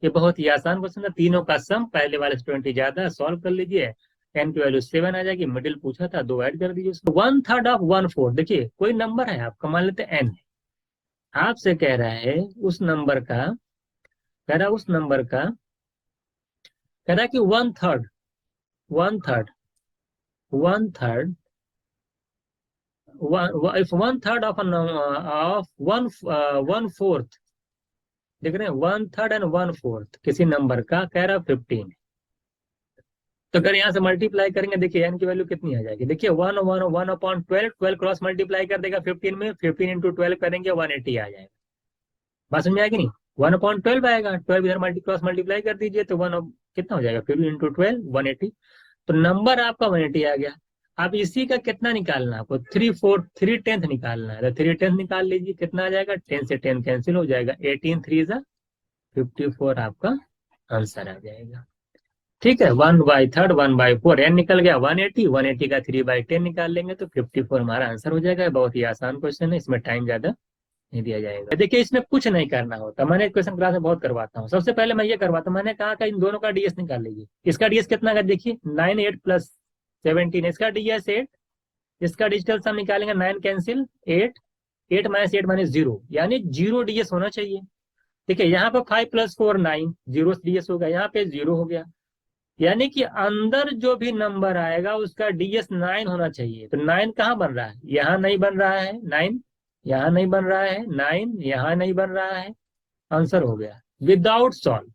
ये बहुत ही आसान क्वेश्चन था, तीनों का सम पहले वाले से 20 ज्यादा, सॉल्व कर लीजिए, n की वैल्यू 7 आ जाएगी, मिडिल पूछा था 2 ऐड कर दीजिए उसको। 1/3 ऑफ 1/4, देखिए कोई नंबर है आपका, मान लेते n है, आपसे कह रहा है उस नंबर का, कह रहा है उस नंबर का, कह रहा है कि 1/3 1/3 1/3 if 1/3 of 1/4, देख रहे हैं 1/3 एंड 1/4 किसी नंबर का, कह रहा 15। तो अगर यहाँ से मल्टीप्लाई करेंगे देखिए n की वैल्यू कितनी आ जाएगी, देखिए 1/12, 12 क्रॉस मल्टीप्लाई कर देगा 15 में, 15 × 12 करेंगे 180 आ जाएगा। बात समझ में आएगी नहीं, 1/12 आएगा, 12 इधर क्रॉस मल्टीप्लाई कर दीजिए तो 1 कितना हो जाएगा 15 × 12 180। तो नंबर आपका 180 आ गया। अब इसी का कितना निकालना है आपको, 3/10 निकालना है, तो 3/10 निकाल लीजिए, कितना आ जाएगा 10 से 10 कैंसिल हो जाएगा, 18 3 54 आपका आंसर आ जाएगा। ठीक है, 1/3 1/4 n निकल गया 180, 180 का 3/10 निकाल लेंगे तो 54 हमारा आंसर हो जाएगा। बहुत ही आसान क्वेश्चन है, इसमें टाइम ज्यादा नहीं दिया जाएगा। देखिए इसमें कुछ नहीं करना होता, मैंने क्वेश्चन क्लास में बहुत करवाता हूँ। सबसे पहले मैं ये करवाता हूँ, मैंने कहा इन दोनों का डीएस निकाल लीजिए। इसका डीएस कितना का देखिए 9 8 + 17, इसका डीएस 8, इसका डिजिटल सम निकालेंगे 9 कैंसिल 8, 8 - 8 - 0 यानी 0 डीएस होना चाहिए। देखिए यहाँ पे 5 + 4 9, 0 डीएस होगा, यहाँ पे 0 हो गया, यानी कि अंदर जो भी नंबर आएगा उसका डीएस 9 होना चाहिए। तो 9 कहाँ बन रहा है, यहाँ नहीं बन रहा है 9, यहाँ नहीं बन रहा है 9, यहाँ नहीं बन रहा है, आंसर हो गया विदाउट सॉल्व।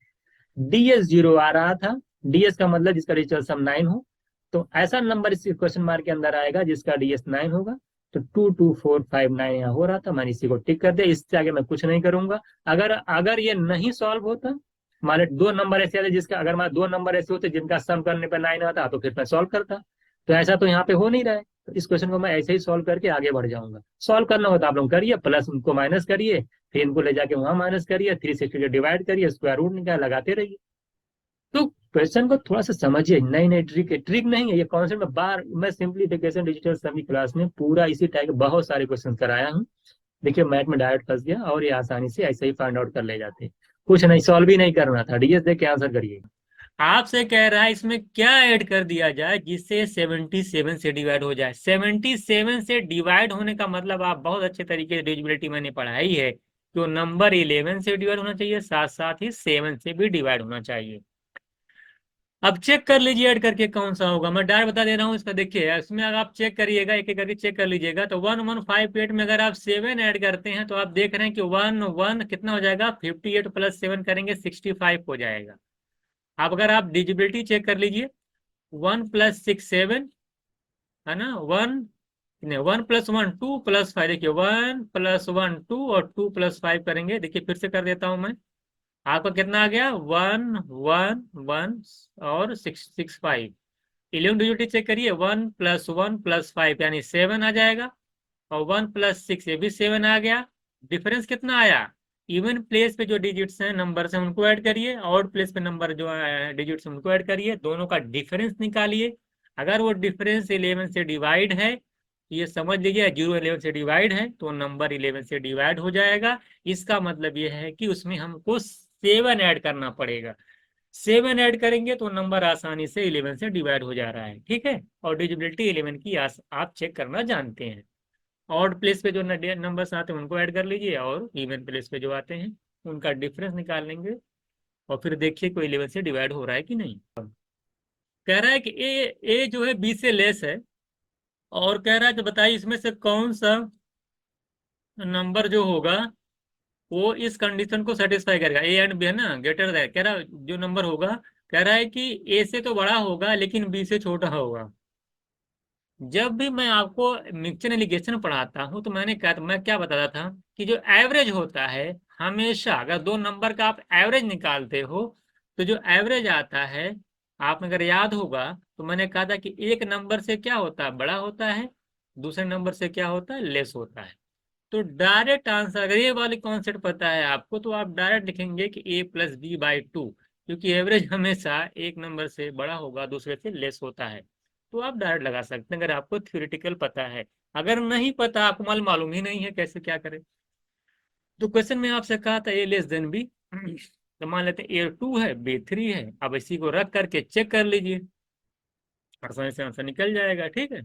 डीएस 0 आ रहा था, डीएस का मतलब जिसका डिजिटल सम 9 हो, तो ऐसा नंबर इस क्वेश्चन मार्क के अंदर आएगा जिसका डीएस 9 होगा। तो 2 2 4 5 9 यहाँ हो रहा था, मैंने इसी को टिक कर दिया, इससे आगे मैं कुछ नहीं करूंगा। अगर ये नहीं सॉल्व होता, मान 2 नंबर ऐसे आते जिसका, अगर मैं 2 नंबर ऐसे होते जिनका सम करने पर 9 आता तो फिर मैं सॉल्व करता, तो ऐसा तो यहाँ पे हो नहीं रहा है। तो इस क्वेश्चन को मैं ऐसे ही सॉल्व करके आगे बढ़ जाऊंगा। सॉल्व करना होता आप लोग करिए, प्लस उनको माइनस करिए, फिर इनको ले जाके वहां माइनस करिए, 360 डिवाइड करिए, स्क्वायर रूट निकाल लगाते रहिए। तो क्वेश्चन को थोड़ा सा समझिए, नई नई ट्रिक नहीं है ये कॉन्सेप्ट में बार मैं सिंप्लीफिकेशन डिजिटल सम की क्लास में पूरा इसी टाइप के बहुत सारे क्वेश्चन कराया हूँ। देखिए मैथ में डायरेक्ट फंस गया और ये आसानी से ऐसे ही फाइंड आउट कर ले जाते हैं, कुछ नहीं सॉल्व ही नहीं करना था, डीएस देख के आंसर करिए। आपसे कह रहा है इसमें क्या ऐड कर दिया जाए जिससे 77 से डिवाइड हो जाए। 77 से डिवाइड होने का मतलब आप बहुत अच्छे तरीके से डिविजिबिलिटी मैंने पढ़ाई है कि वो नंबर 11 से डिवाइड होना चाहिए, साथ साथ ही 7 से भी डिवाइड होना चाहिए। अब चेक कर लीजिए ऐड करके कौन सा होगा, मैं डायरेक्ट बता दे रहा हूँ इसका। देखिए इसमें अगर आप चेक करिएगा, एक एक करके चेक कर लीजिएगा, तो 1158 में अगर आप 7 ऐड करते हैं तो आप देख रहे हैं कि 1 कितना हो जाएगा, 58 प्लस 7 करेंगे 65 हो जाएगा। अब अगर आप डिजिबिलिटी चेक कर लीजिए, 1 + 6 7 है ना, 1 + 1 2 + 5, देखिए 1 + 1 2 और 2 + 5 करेंगे। देखिए फिर से कर देता हूं मैं, आपका कितना आ गया 1 1 1 और 6 6 5। 11 डिजिट चेक करिए, 1 + 1 + 5 यानी 7 आ जाएगा, और 1 + 6 ये भी 7 आ गया। डिफरेंस कितना आया, इवन प्लेस पे जो डिजिट्स हैं नंबर हैं उनको ऐड करिए, ऑड प्लेस पे नंबर जो डिजिट्स हैं उनको ऐड करिए, दोनों का डिफरेंस निकालिए। अगर वो डिफरेंस 11 से डिवाइड है, ये समझ लीजिए 0 11 से डिवाइड है तो नंबर 11 से डिवाइड हो जाएगा। इसका मतलब ये है कि उसमें हमको 7 ऐड करना पड़ेगा। 7 ऐड करेंगे तो नंबर आसानी से 11 से डिवाइड हो जा रहा है, ठीक है। और डिजिबिलिटी 11 की आप चेक करना जानते हैं। ऑड प्लेस पे जो नंबर्स आते हैं उनको ऐड कर लीजिए, और इवन प्लेस पे जो आते हैं उनका डिफरेंस निकाल लेंगे, और फिर देखिए कोई 11 से डिवाइड हो रहा है कि नहीं। कह रहा है कि ए जो है बी से लेस है, और कह रहा है कि बताइए इसमें से कौन सा नंबर जो होगा वो इस कंडीशन को सेटिस्फाई करेगा। ए एंड बी है ना, ग्रेटर दैन, कह रहा है जो नंबर होगा, कह रहा है कि ए से तो बड़ा होगा लेकिन बी से छोटा होगा। जब भी मैं आपको मिक्सचर एलिगेशन पढ़ाता हूं तो मैं क्या बताता था कि जो एवरेज होता है, हमेशा अगर दो नंबर का आप एवरेज निकालते हो तो जो एवरेज आता है, आप अगर याद होगा तो मैंने कहा था कि एक नंबर से क्या होता है, बड़ा होता है, दूसरे नंबर से क्या होता है, लेस होता है। तो डायरेक्ट आंसर अगर ये वाली कॉन्सेप्ट पता है आपको तो आप डायरेक्ट लिखेंगे कि a + b/2, क्योंकि एवरेज हमेशा एक नंबर से बड़ा होगा, दूसरे से लेस होता है। तो आप डायरेक्ट लगा सकते हैं अगर आपको थ्योरेटिकल पता है। अगर नहीं पता, आपको मालूम ही नहीं है कैसे क्या करें, तो क्वेश्चन में आपसे कहा था a < b, तो मान लेते हैं a2 है b3 है। अब इसी को रख करके चेक कर लीजिए, आसानी से आंसर निकल जाएगा, ठीक है।